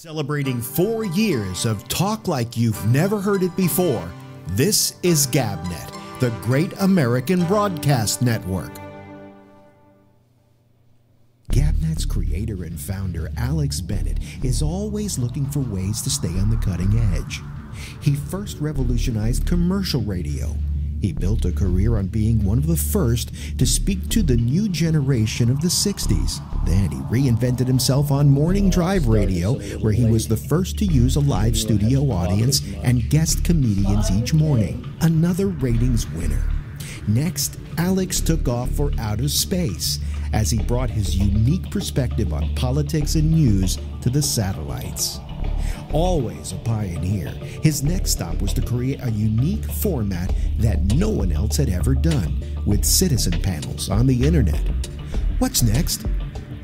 Celebrating 4 years of talk like you've never heard it before, this is GabNet, the Great American Broadcast Network. GabNet's creator and founder, Alex Bennett, is always looking for ways to stay on the cutting edge. He first revolutionized commercial radio. He built a career on being one of the first to speak to the new generation of the 60s. Then he reinvented himself on morning drive radio, where he was the first to use a live studio audience and guest comedians each morning. Another ratings winner. Next, Alex took off for outer space as he brought his unique perspective on politics and news to the satellites. Always a pioneer, his next stop was to create a unique format that no one else had ever done, with citizen panels on the internet. What's next?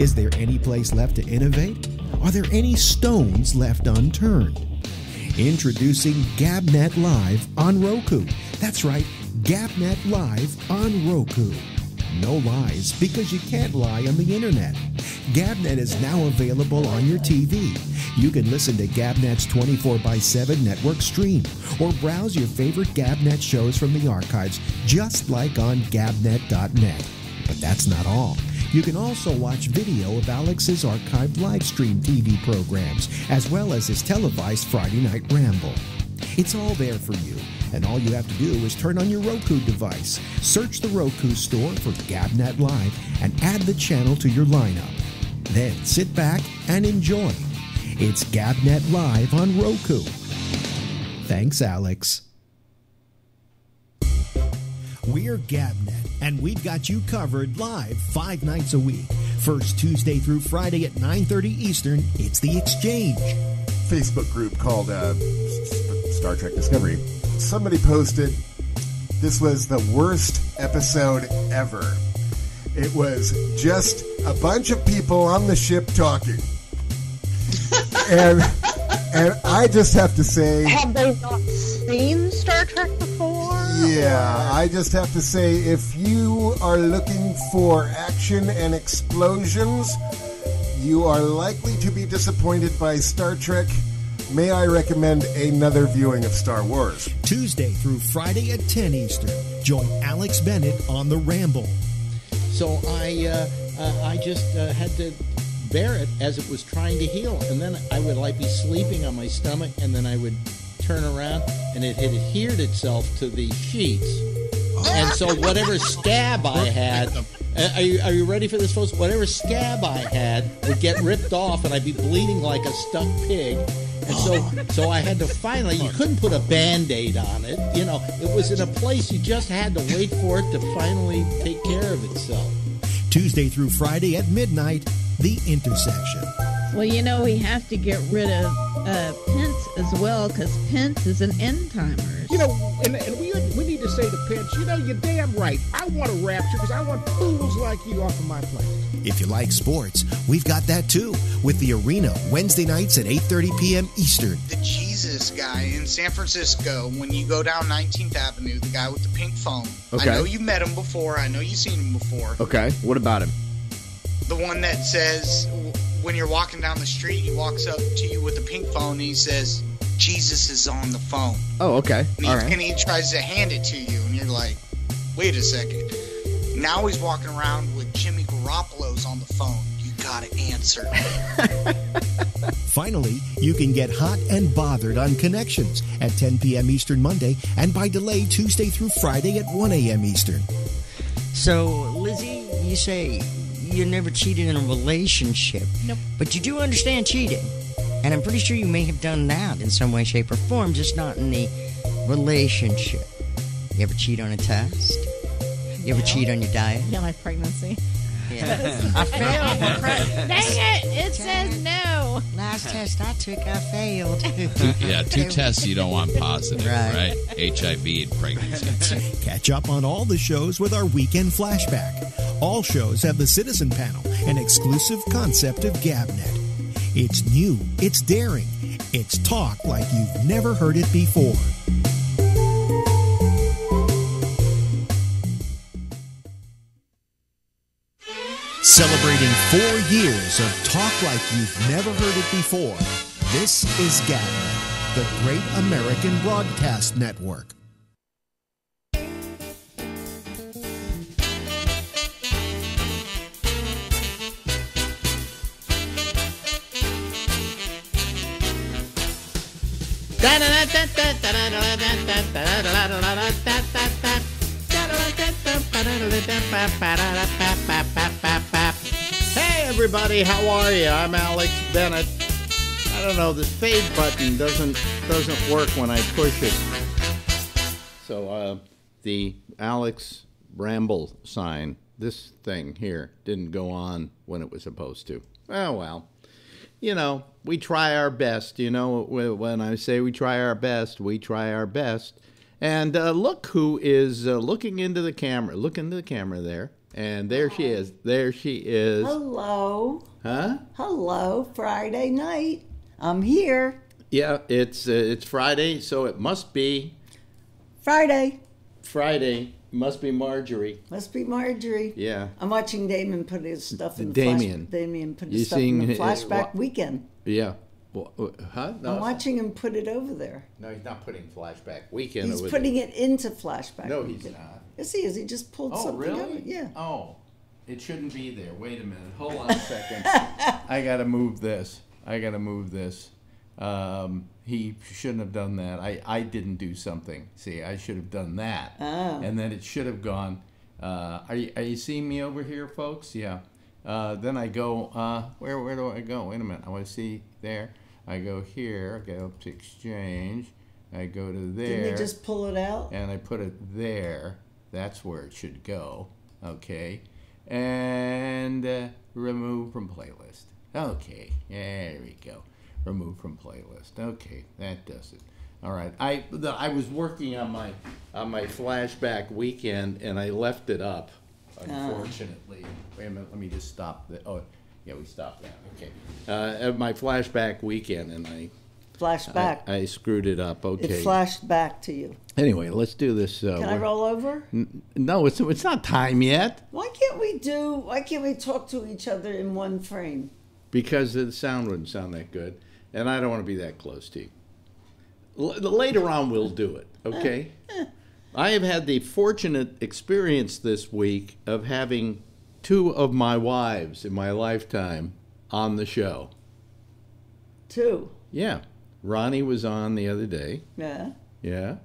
Is there any place left to innovate? Are there any stones left unturned? Introducing GabNet Live on Roku. That's right, GabNet Live on Roku. No lies, because you can't lie on the internet. GabNet is now available on your TV. You can listen to GabNet's 24/7 network stream or browse your favorite GabNet shows from the archives, just like on Gabnet.net. But that's not all. You can also watch video of Alex's archived live stream TV programs, as well as his televised Friday Night Ramble. It's all there for you, and all you have to do is turn on your Roku device, search the Roku store for GabNet Live, and add the channel to your lineup. Then sit back and enjoy. It's GabNet Live on Roku. Thanks, Alex. We're GabNet, and we've got you covered live 5 nights a week. First Tuesday through Friday at 9:30 Eastern, it's The Exchange. Facebook group called Star Trek Discovery. Somebody posted, this was the worst episode ever. It was just a bunch of people on the ship talking. and I just have to say... Have they not seen Star Trek before? Yeah, I just have to say, if you are looking for action and explosions, you are likely to be disappointed by Star Trek. May I recommend another viewing of Star Wars? Tuesday through Friday at 10 Eastern. Join Alex Bennett on The Ramble. So I just had to bear it as it was trying to heal. And then I would be sleeping on my stomach, and then I would turn around, and it had adhered itself to the sheets. And so whatever scab I had... Are you ready for this, folks? Whatever scab I had would get ripped off, and I'd be bleeding like a stuck pig. And so I had to finally, you couldn't put a Band-Aid on it. You know, it was in a place you just had to wait for it to finally take care of itself. Tuesday through Friday at midnight, The Intersection. Well, you know, we have to get rid of Pence as well, because Pence is an end-timer. You know, and we need to say to Pence, you know, you're damn right. I want a rapture because I want fools like you off of my planet. If you like sports, we've got that too, with The Arena, Wednesday nights at 8:30 p.m. Eastern. The Jesus guy in San Francisco, when you go down 19th Avenue, the guy with the pink phone. Okay. I know you met him before. I know you've seen him before. Okay, what about him? The one that says, when you're walking down the street, he walks up to you with the pink phone and he says, Jesus is on the phone. Oh, okay. All right. And he tries to hand it to you, and you're like, wait a second. Now he's walking around with Jimmy Garoppolo's on the phone. You gotta answer. Finally, you can get hot and bothered on Connections at 10 p.m. Eastern Monday, and by delay Tuesday through Friday at 1 a.m. Eastern. So, Lizzie, you say you never cheated in a relationship. Nope. But you do understand cheating. And I'm pretty sure you may have done that in some way, shape, or form, just not in the relationship. You ever cheat on a test? You ever cheat on your diet? Yeah, my pregnancy. Yeah. I failed. Dang it! It says no. Last test I took, I failed. Two tests you don't want positive, right? HIV and pregnancy. Catch up on all the shows with our weekend flashback. All shows have the Citizen Panel, an exclusive concept of GabNet. It's new, it's daring, it's talk like you've never heard it before. Celebrating 4 years of talk like you've never heard it before, This is GABNet, the Great American Broadcast Network. Hey everybody, how are you? I'm Alex Bennett. I don't know, this fade button doesn't work when I push it. So the Alex Ramble sign, this thing here, didn't go on when it was supposed to. Oh well. You know, we try our best. You know, when I say we try our best, we try our best. And look who is looking into the camera. Look into the camera there. And there she is. There she is. Hello. Huh? Hello. Friday night. I'm here. Yeah, it's Friday, so it must be... Friday. Must be Marjorie. Must be Marjorie. Yeah. I'm watching Damon put his stuff in Damien. Damien put his stuff in the flashback weekend. Yeah. Well, huh? No, I'm watching him put it over there. No, he's not putting flashback weekend He's over putting there. it into flashback No, weekend. he's not. Yes, he is. He just pulled something really? over. Yeah. Oh, it shouldn't be there. Wait a minute. Hold on a second. I got to move this. He shouldn't have done that. I didn't do something. See, I should have done that. Oh. And then it should have gone. Are you seeing me over here, folks? Yeah. Then I go, where do I go? Wait a minute. I want to see there. I go here. I go up to exchange. I go to there. Didn't you just pull it out? And I put it there. That's where it should go. Okay. And remove from playlist. Okay. There we go. Remove from playlist. Okay, that does it. All right. I was working on my flashback weekend and I left it up. Unfortunately. Wait a minute. Let me just stop. Oh, yeah, we stopped that. Okay. At my flashback weekend and Flashback. I screwed it up. Okay. It flashed back to you. Anyway, let's do this. Can I roll over? No, it's not time yet. Why can't we talk to each other in one frame? Because the sound wouldn't sound that good, and I don't want to be that close to you. Later on, we'll do it, okay? I have had the fortunate experience this week of having two of my wives in my lifetime on the show. Two? Yeah. Ronnie was on the other day. Yeah. Yeah.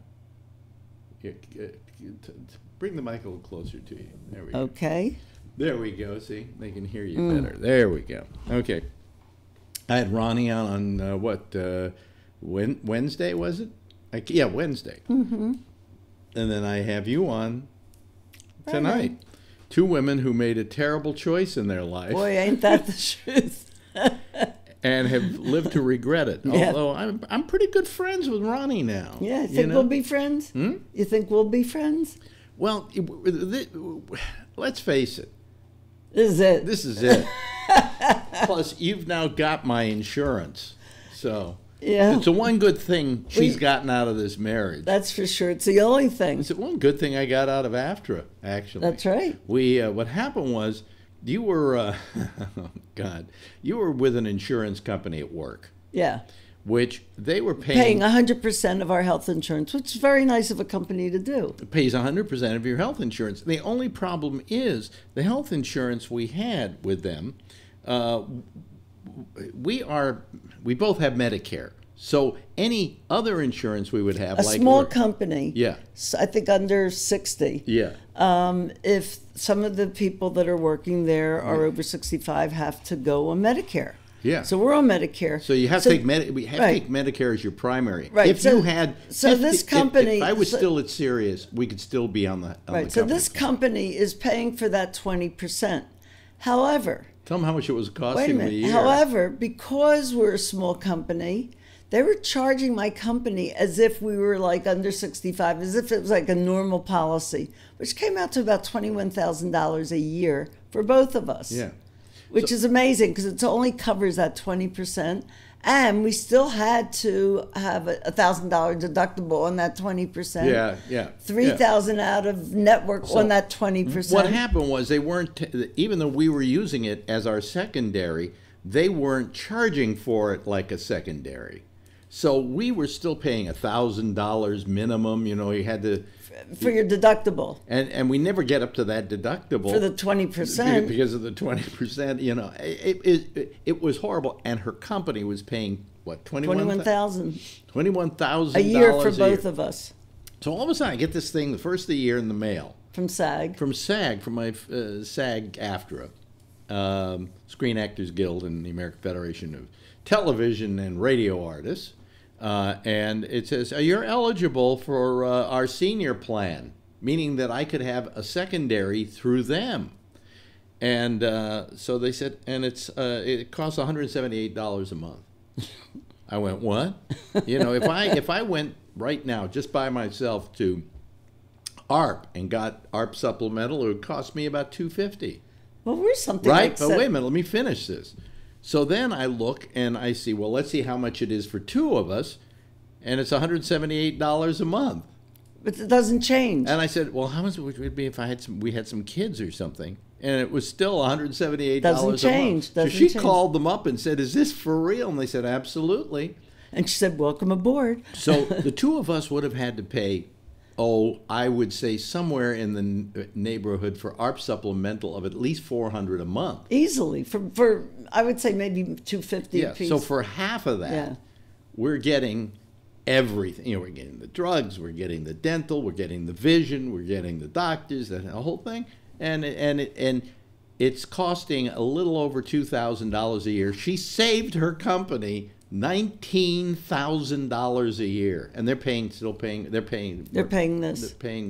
Bring the mic a little closer to you. There we go. Okay. There we go. See, they can hear you better. There we go. Okay. I had Ronnie on Wednesday, was it? Yeah, Wednesday. Mm-hmm. And then I have you on tonight. Two women who made a terrible choice in their life. Boy, ain't that the truth. And have lived to regret it. Yeah. Although I'm pretty good friends with Ronnie now. Yeah, you think we'll be friends? You think we'll be friends? Well, let's face it. This is it. Plus, you've now got my insurance. So yeah, it's the one good thing she's gotten out of this marriage. That's for sure. It's the only thing. It's the one good thing I got out of AFTRA, actually. That's right. What happened was you were, oh God, you were with an insurance company at work. Yeah. Which they were paying 100% of our health insurance, which is very nice of a company to do. It pays 100% of your health insurance. The only problem is the health insurance we had with them. We both have Medicare. So any other insurance we would have, a small company, yeah, I think under 60. Yeah. If some of the people that are working there are over 65, have to go on Medicare. Yeah. So we're on Medicare. So you have to take take Medicare as your primary. Right. If you had, this company, if I was still at Sirius, we could still be on the right. So this company is paying for that 20%. However, tell them how much it was costing wait a minute. me a year. However, because we're a small company, they were charging my company as if we were like under 65, as if it was like a normal policy, which came out to about $21,000 a year for both of us. Yeah. Which is amazing because it only covers that 20%. And we still had to have a $1,000 deductible on that 20%. Yeah, yeah. $3,000 out of network on that 20%. What happened was they weren't, even though we were using it as our secondary, they weren't charging for it like a secondary. So we were still paying $1,000 minimum. You know, you had to for your deductible, and we never get up to that deductible for the 20% because of the 20%. You know, it was horrible, and her company was paying what, $21,000 a year for both of us. So all of a sudden, I get this thing the first of the year in the mail from SAG, from my SAG-AFTRA, Screen Actors Guild, and the American Federation of Television and Radio Artists. And it says, you're eligible for our senior plan, meaning that I could have a secondary through them. And so they said, and it costs $178 a month. I went, what? You know, if I went right now just by myself to ARP and got ARP supplemental, it would cost me about $250. Well, we're something right? Like but wait a minute, let me finish this. So then I look and I see, well, let's see how much it is for two of us, and it's $178 a month. But it doesn't change. And I said, well, how much would it be if we had some kids or something? And it was still $178 doesn't change. a month. So she called them up and said, is this for real? And they said, absolutely. And she said, welcome aboard. So the two of us would have had to pay, I would say somewhere in the neighborhood for ARP supplemental of at least $400 a month. Easily. For I would say maybe $250 a piece. So for half of that, we're getting everything. You know, we're getting the drugs, we're getting the dental, we're getting the vision, we're getting the doctors, the whole thing. And it's costing a little over $2,000 a year. She saved her company $19,000 a year, and they're paying this. They're paying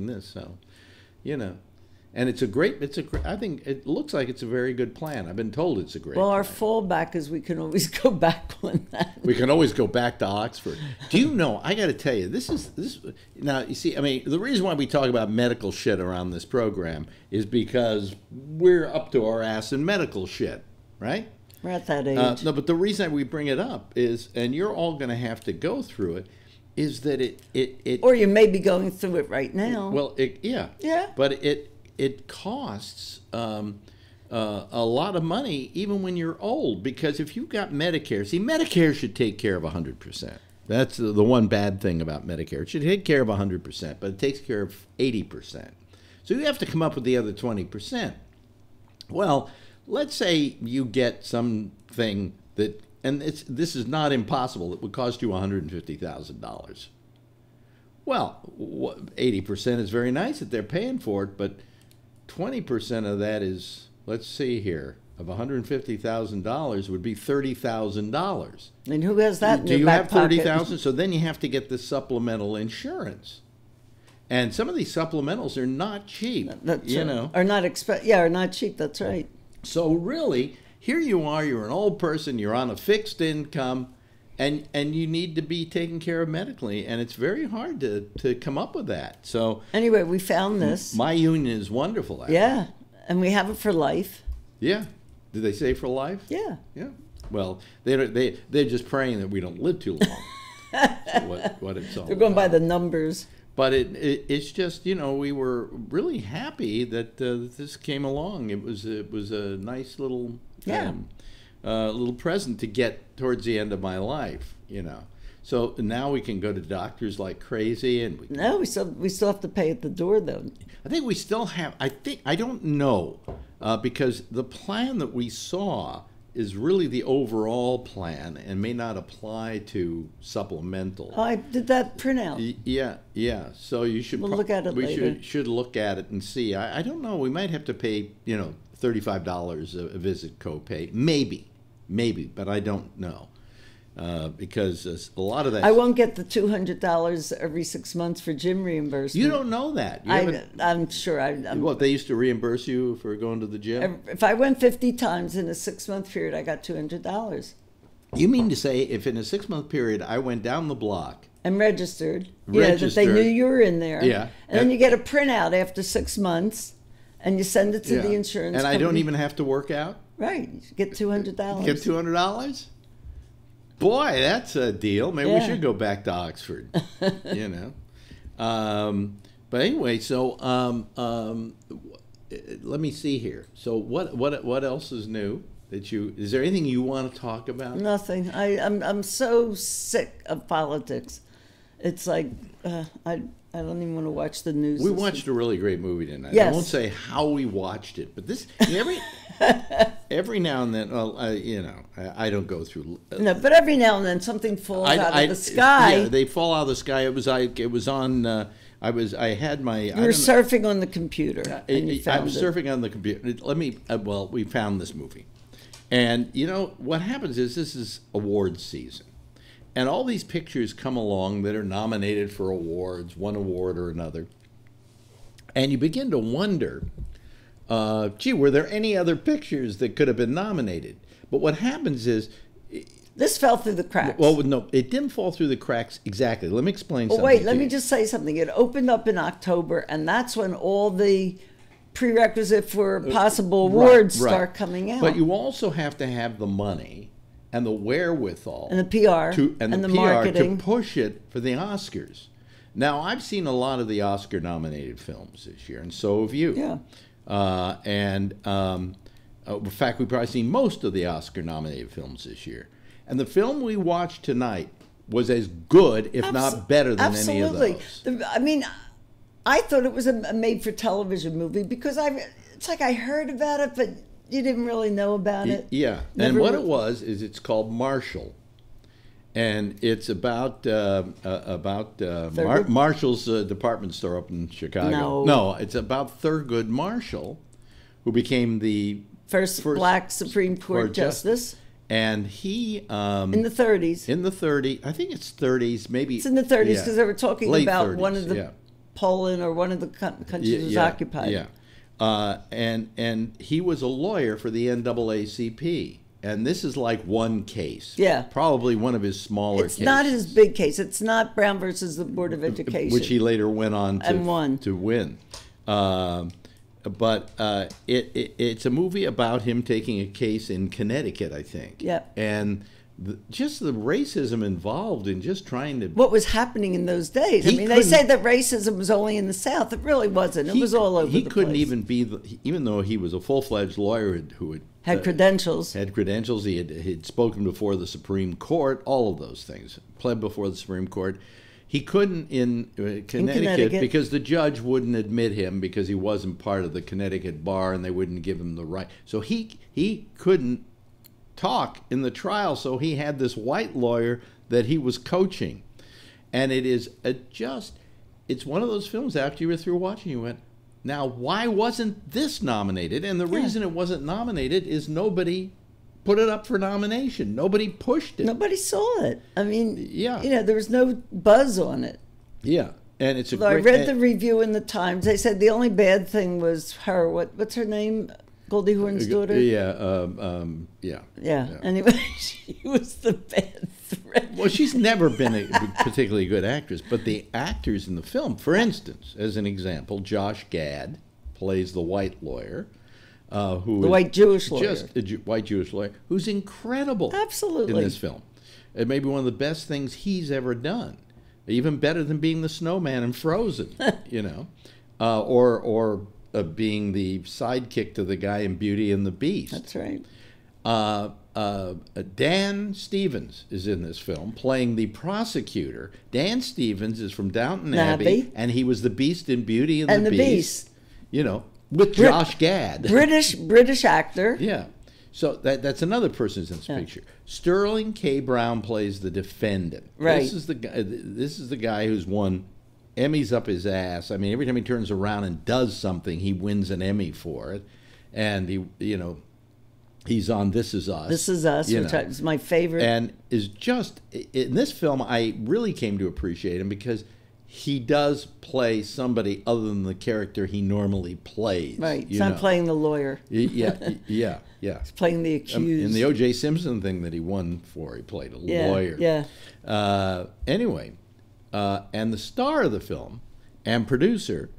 this. So, you know, and I think it looks like it's a very good plan. I've been told it's a great. Well, our plan. fallback is we can always go back on that. We can always go back to Oxford. Do you know? I got to tell you, this. Now, you see, I mean, the reason why we talk about medical shit around this program is because we're up to our ass in medical shit, right? We're at that age. No, but the reason we bring it up is, and you're all going to have to go through it, is that it or you may be going through it right now. Well, yeah. But it costs a lot of money even when you're old, because if you've got Medicare, see, Medicare should take care of 100%. That's the one bad thing about Medicare. It should take care of 100%, but it takes care of 80%. So you have to come up with the other 20%. Well, let's say you get something that, and this is not impossible, it would cost you $150,000. Well, 80% is very nice that they're paying for it, but 20% of that is, let's see here, of $150,000 would be $30,000. And who has that in Do your back have pocket? $30,000? So then you have to get the supplemental insurance. And some of these supplementals are not cheap, Are not cheap, that's right. So really, here you are, you're an old person, you're on a fixed income, and you need to be taken care of medically, and it's very hard to come up with that. So anyway, we found this. My union is wonderful at it. Yeah, and we have it for life. Yeah. Did they say for life? Yeah. Yeah. Well, they're just praying that we don't live too long. That's what it's all They're going about. by the numbers. But it's just, we were really happy that this came along. It was a nice little little present to get towards the end of my life, So now we can go to doctors like crazy, and we still have to pay at the door though. I think we still have. I don't know because the plan that we saw is really the overall plan and may not apply to supplemental. Oh, I did that printout. Yeah. So you should look at it later. We should look at it and see. I don't know. We might have to pay, $35 a visit copay. Maybe, but I don't know. Because a lot of that. I won't get the $200 every 6 months for gym reimbursement. You don't know that. I'm sure. What, they used to reimburse you for going to the gym? If I went 50 times in a 6-month period, I got $200. You mean to say if in a 6-month period I went down the block and registered, that they knew you were in there, and then you get a printout after 6 months, and you send it to the insurance company. I don't even have to work out? Right. You get $200. Get $200? Boy, that's a deal. Maybe we should go back to Oxford. But anyway, so let me see here. So what else is new? that you? Is there anything you want to talk about? Nothing. I'm so sick of politics. It's like I don't even want to watch the news. We watched a really great movie tonight. Yes. I won't say how we watched it, but this every now and then, I don't go through. No, but every now and then something falls out of the sky. Yeah, they fall out of the sky. It was on. I had my. You were surfing on the computer. I was surfing on the computer. Let me. We found this movie, and what happens is this is awards season. And all these pictures come along that are nominated for awards, one award or another. And you begin to wonder, were there any other pictures that could have been nominated? But what happens is... This fell through the cracks. Well, no, it didn't fall through the cracks exactly. Let me explain something. Wait, let me just say something. It opened up in October, and that's when all the prerequisite for possible awards start coming out. But you also have to have the money and the wherewithal and the PR and the PR marketing to push it for the Oscars. Now, I've seen a lot of the Oscar-nominated films this year, and so have you. Yeah. In fact, we've probably seen most of the Oscar-nominated films this year. And the film we watched tonight was as good, if not better, than any of those. I thought it was a made-for-television movie because it's like I heard about it, but you didn't really know about it. Yeah, and what it was is it's called Marshall, and it's about Marshall's department store up in Chicago. No, it's about Thurgood Marshall, who became the first black Supreme Court justice. And he in the 30s. In the 30s, I think it's 30s, maybe. It's in the 30s because they were talking late about 30s, one of the Poland or one of the countries was occupied. Yeah. And he was a lawyer for the NAACP, and this is like one case. Yeah, probably one of his smaller cases. It's not his big case. It's not Brown versus the Board of Education, which he later went on to win. But it's a movie about him taking a case in Connecticut, I think. Yeah, and just the racism involved in just trying to... What was happening in those days? They say that racism was only in the South. It really wasn't. It was all over the place. He couldn't even be... even though he was a full-fledged lawyer who had credentials. He had spoken before the Supreme Court, all of those things. Pled before the Supreme Court. He couldn't in Connecticut because the judge wouldn't admit him because he wasn't part of the Connecticut bar and they wouldn't give him the right. So he couldn't talk in the trial, so he had this white lawyer that he was coaching. And it's one of those films after you were through watching, you went, now why wasn't this nominated? And the reason it wasn't nominated is nobody put it up for nomination. Nobody pushed it. Nobody saw it. There was no buzz on it. Yeah. And it's I read the review in the Times. They said the only bad thing was her, what's her name? Goldie Hawn's daughter? Yeah. Anyway, she was the bad threat. Well, she's never been a particularly good actress, but the actors in the film, for instance, as an example, Josh Gad plays the white lawyer. The white Jewish lawyer. Just a white Jewish lawyer who's incredible. Absolutely. In this film. It may be one of the best things he's ever done. Even better than being the snowman in Frozen, or being the sidekick to the guy in Beauty and the Beast. That's right. Dan Stevens is in this film playing the prosecutor. Dan Stevens is from Downton Abbey, and he was the Beast in Beauty and the Beast. With Josh Gad. British actor. Yeah. So that's another person who's in this picture. Sterling K. Brown plays the defendant. Right. This is the guy who's won Emmys up his ass. Every time he turns around and does something, he wins an Emmy for it. And he's on This Is Us. This Is Us, which is my favorite. And is just in this film, I really came to appreciate him because he does play somebody other than the character he normally plays. Right. He's not playing the lawyer. Yeah. He's playing the accused. In the O.J. Simpson thing that he won for, he played a lawyer. Yeah. Anyway, and the star of the film and producer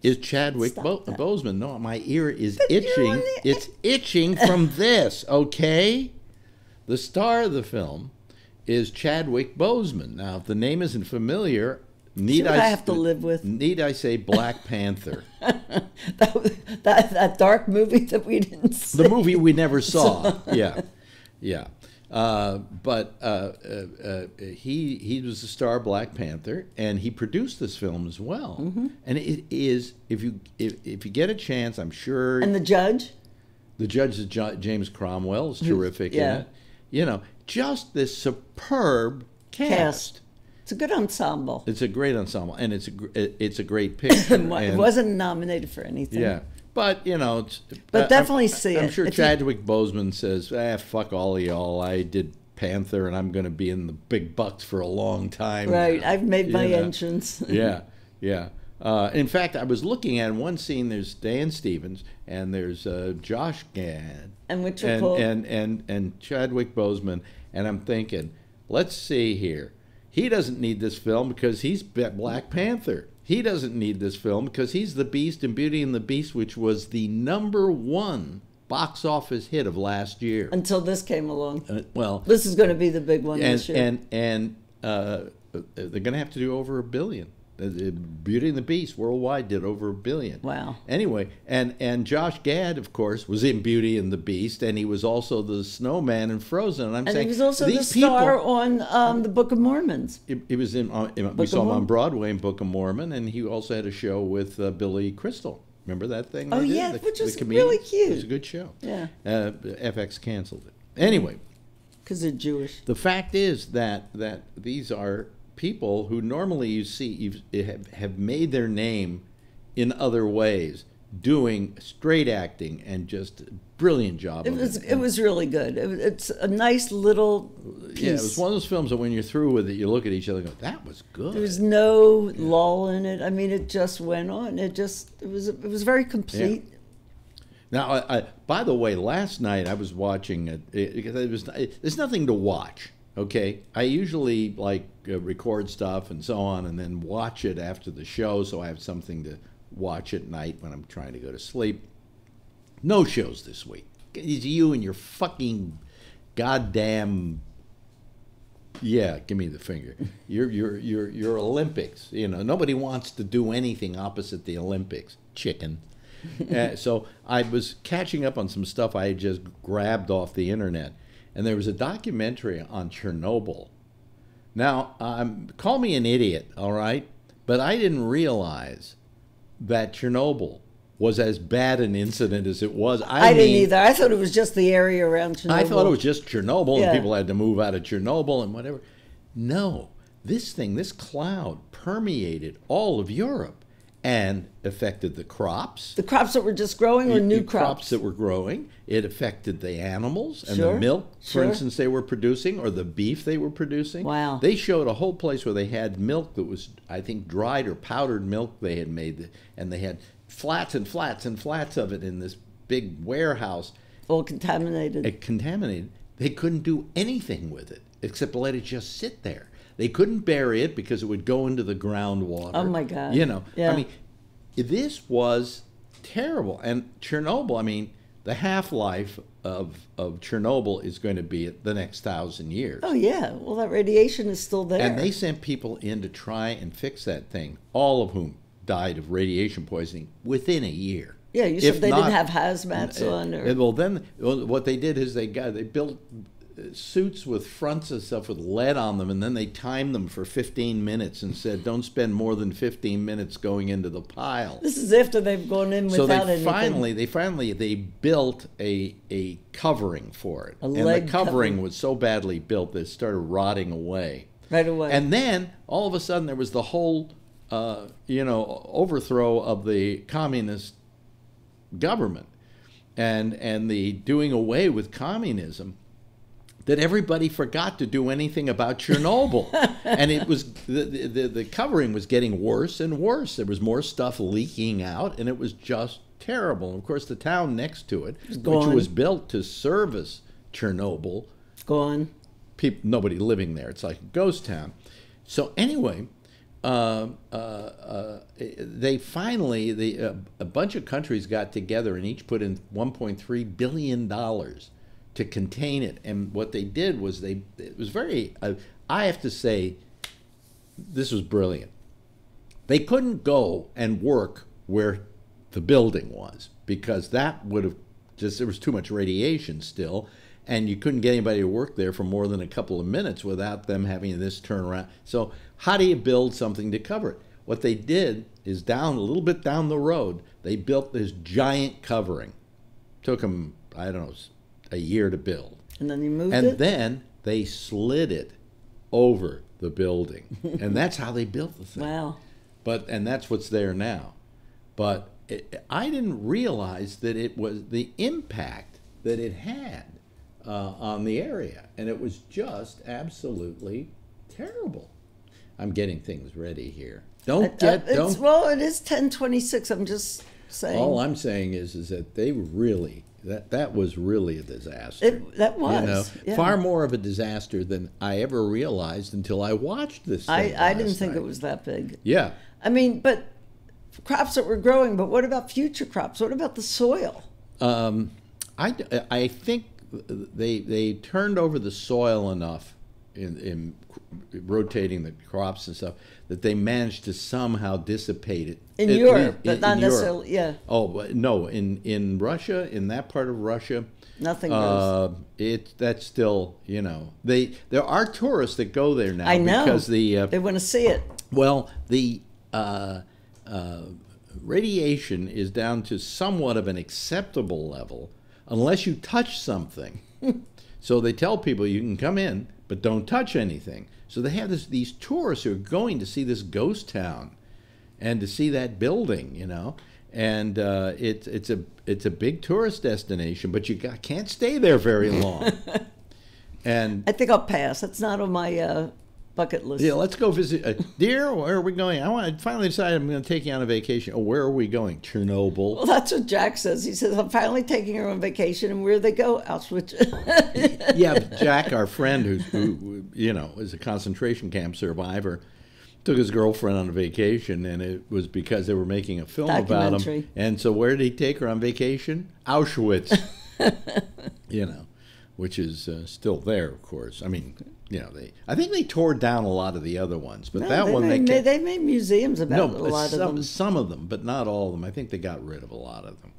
is Chadwick Boseman. No, my ear is itching. It's itching from this, okay? The star of the film is Chadwick Boseman. Now, if the name isn't familiar... Need I have to live with? Need I say Black Panther? that dark movie that we didn't see. The movie we never saw. Yeah. But he was the star of Black Panther, and he produced this film as well. And it is, if you get a chance, I'm sure. And the judge? The judge is James Cromwell, is terrific in it. You know, just this superb cast. It's a good ensemble. It's a great ensemble, and it's a great picture. It wasn't nominated for anything. Yeah, but you know, but definitely see it. I'm sure Chadwick Boseman says, "Fuck all of y'all. I did Panther, and I'm going to be in the big bucks for a long time." Right, now. I've made my entrance. Yeah. In fact, I was looking at one scene. There's Dan Stevens, and there's Josh Gad, and and Chadwick Boseman, and I'm thinking, let's see here. He doesn't need this film because he's Black Panther. He doesn't need this film because he's the Beast in Beauty and the Beast, which was the #1 box office hit of last year. Until this came along. Well, this is going to be the big one this year. And they're going to have to do over $1 billion. Beauty and the Beast worldwide did over $1 billion. Wow. Anyway, and Josh Gad, of course, was in Beauty and the Beast, and he was also the snowman in Frozen. And he was also the star on the Book of Mormons. He was in. We saw him on Broadway in Book of Mormon, and he also had a show with Billy Crystal. Remember that thing? Oh yeah, which was really cute. It was a good show. Yeah. FX canceled it. Anyway, because they're Jewish. The fact is that these are people who normally you see have made their name in other ways, doing straight acting, and just brilliant job. It was really good. It's a nice little piece. Yeah, it was one of those films that when you're through with it, you look at each other and go, "That was good." There was no lull in it. I mean, it just went on. It was very complete. Yeah. Now, by the way, last night I was watching it because there's nothing to watch. Okay, I usually record stuff and so on, and then watch it after the show, so I have something to watch at night when I'm trying to go to sleep. No shows this week. It's you and your fucking goddamn give me the finger. Your Olympics. You know, nobody wants to do anything opposite the Olympics. Chicken. So I was catching up on some stuff I had just grabbed off the internet. And there was a documentary on Chernobyl. Now, call me an idiot, all right? But I didn't realize that Chernobyl was as bad an incident as it was. I didn't either. I thought it was just the area around Chernobyl. I thought it was just Chernobyl, and people had to move out of Chernobyl and whatever. No, this cloud permeated all of Europe and affected the crops. The crops that were just growing, or new crops that were growing. It affected the animals and the milk, for instance, they were producing, or the beef they were producing. Wow. They showed a whole place where they had milk that was, I think, dried or powdered milk they had made, and they had flats and flats and flats of it in this big warehouse. All contaminated. Contaminated. They couldn't do anything with it except let it just sit there. They couldn't bury it because it would go into the groundwater. Oh, my God. You know, I mean, this was terrible. And Chernobyl, I mean, the half-life of Chernobyl is going to be the next 1,000 years. Oh, yeah. Well, that radiation is still there. And they sent people in to try and fix that thing, all of whom died of radiation poisoning within a year. Yeah, you said they didn't have hazmats on. Or... Well, then what they did is they built suits with fronts and stuff with lead on them, and then they timed them for 15 minutes and said, don't spend more than 15 minutes going into the pile. This is after they've gone in without anything. So they built a covering for it. And the covering was so badly built that it started rotting away. Right away. And then, all of a sudden, there was the whole, overthrow of the communist government and the doing away with communism, that everybody forgot to do anything about Chernobyl. And it was the covering was getting worse and worse. There was more stuff leaking out, and it was just terrible. And of course, the town next to it, which was built to service Chernobyl, gone. Nobody living there. It's like a ghost town. So anyway, they finally, a bunch of countries got together and each put in $1.3 billion to contain it. And what they did was it was very, I have to say, this was brilliant. They couldn't go and work where the building was because that would have there was too much radiation still, and you couldn't get anybody to work there for more than a couple of minutes without them having this turnaround. So how do you build something to cover it? What they did is a little bit down the road, they built this giant covering. Took them, I don't know, a year to build. And then you moved it? And then they slid it over the building. And that's how they built the thing. Wow. And that's what's there now. But I didn't realize that it was the impact that it had on the area. And it was just absolutely terrible. I'm getting things ready here. Well, it is 10:26. I'm just saying. All I'm saying is that they really, that was really a disaster. That was. You know, far more of a disaster than I ever realized until I watched this thing I didn't think it was that big. Yeah. I mean, but crops that were growing, but what about future crops? What about the soil? I think they turned over the soil enough in rotating the crops and stuff that they managed to somehow dissipate it. In Europe, but not necessarily, yeah. Oh, but no, in Russia, in that part of Russia, nothing goes. That's still, you know, there are tourists that go there now. I know. Because they want to see it. Well, the radiation is down to somewhat of an acceptable level unless you touch something. So they tell people you can come in, but don't touch anything. So they have these tourists who are going to see this ghost town and to see that building, you know. And it's a big tourist destination, but you can't stay there very long. And I think I'll pass. That's not on my bucket list. Yeah, let's go visit. Dear, where are we going? I finally decided I'm going to take you on a vacation. Oh, where are we going? Chernobyl. Well, that's what Jack says. He says, I'm finally taking her on vacation. And where they go? Auschwitz. Yeah, but Jack, our friend, who you know, is a concentration camp survivor, took his girlfriend on a vacation, and it was because they were making a film about him. And so where did he take her on vacation? Auschwitz. You know, which is still there, of course. I mean, you know, I think they tore down a lot of the other ones, but they made museums about a lot of them. Some of them, but not all of them. I think they got rid of a lot of them.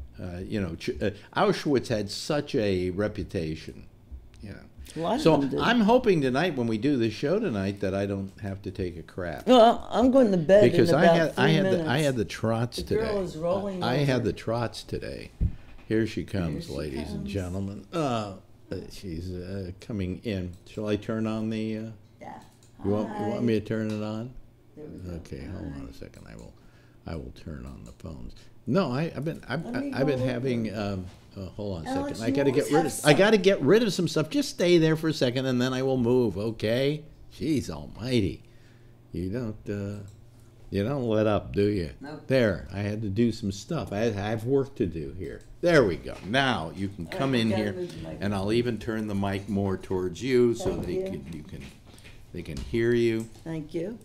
You know, Auschwitz had such a reputation. You know, so I'm hoping tonight when we do this show tonight that I don't have to take a crap. Well, I'm going to bed because in about 3 minutes. I had the trots today. The girl is rolling I over. had the trots today. Here she comes, ladies and gentlemen. She's coming in. Shall I turn on the? Yeah. You want me to turn it on? Okay, hold on a second. I will turn on the phones. No, I've been having. Hold on a second. I got to get rid of some stuff. Just stay there for a second, and then I will move. Okay. Jeez Almighty, you don't let up, do you? Nope. There, I had to do some stuff. I have work to do here. There we go. Now you can come in here, and I'll even turn the mic more towards you so they can hear you. Thank you.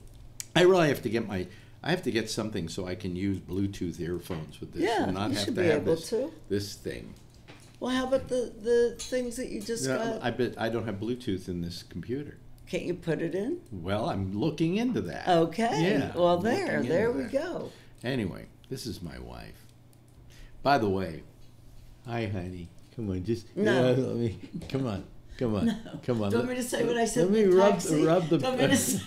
I really have to get something so I can use Bluetooth earphones with this, yeah, and not you have should to be have able to. this thing. Well, how about the things that you just got? I don't have Bluetooth in this computer. Can't you put it in? Well, I'm looking into that. Okay. Yeah. Well, there we go. Anyway, this is my wife. By the way, hi, honey. Come on, just no. Come on. No. Come on. Do you want me to say what I said? Let me rub the. Do you want me to say?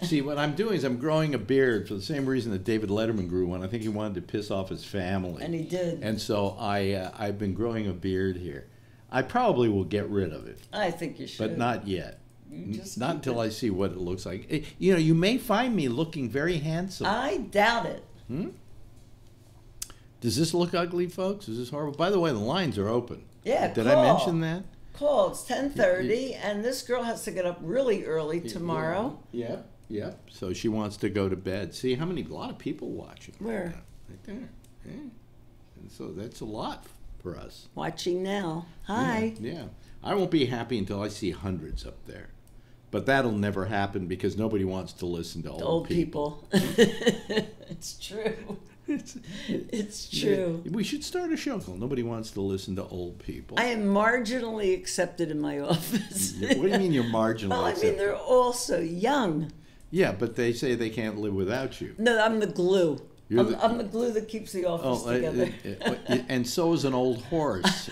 See, what I'm doing is I'm growing a beard for the same reason that David Letterman grew one. I think he wanted to piss off his family. And he did. And so I've been growing a beard here. I probably will get rid of it. I think you should. But not yet. Not until I see what it looks like. You know, you may find me looking very handsome. I doubt it. Does this look ugly, folks? Is this horrible? By the way, the lines are open. Yeah, Did I mention that? Call. It's 10:30, and this girl has to get up really early tomorrow. Yeah. So she wants to go to bed. See a lot of people watching. Where? Right there. Yeah. And so that's a lot for us. Watching now. Hi. Yeah. I won't be happy until I see hundreds up there. But that'll never happen because nobody wants to listen to old people. It's true. It's true. We should start a show called Nobody Wants to Listen to Old People. I am marginally accepted in my office. What do you mean you're marginally accepted? Well, I mean, they're all so young. Yeah, but they say they can't live without you. No, I'm the glue. I'm the glue that keeps the office together. And so is an old horse.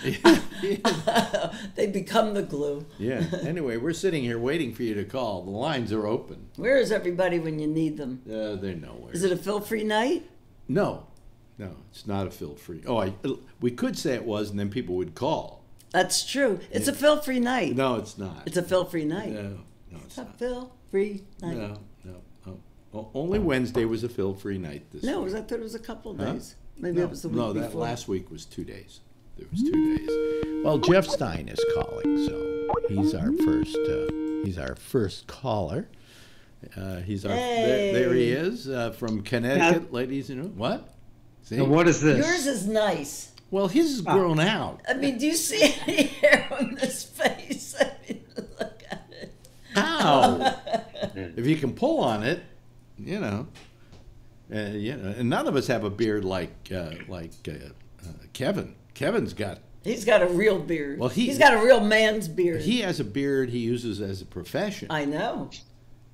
They become the glue. Yeah. Anyway, we're sitting here waiting for you to call. The lines are open. Where is everybody when you need them? They're nowhere. Is it a Phil-free night? No, it's not a Phil-free. Oh, we could say it was, and then people would call. That's true. It's a Phil-free night. No, it's not. It's a Phil-free night. No, it's not. A Phil-free night. No. Only Wednesday was a Phil-free night this week. No, I thought it was a couple of days. Maybe it was the week before. No, that last week was 2 days. There was 2 days. Well, Jeff Stein is calling, so he's our first caller. There he is from Connecticut, ladies and gentlemen. What? See? Now what is this? Yours is nice. Well, his is grown out. I mean, do you see any hair on this face? I mean, look at it. How? If you can pull on it, you know. And none of us have a beard like Kevin. Kevin's got. He's got a real beard. Well, he's got a real man's beard. He has a beard he uses as a profession. I know.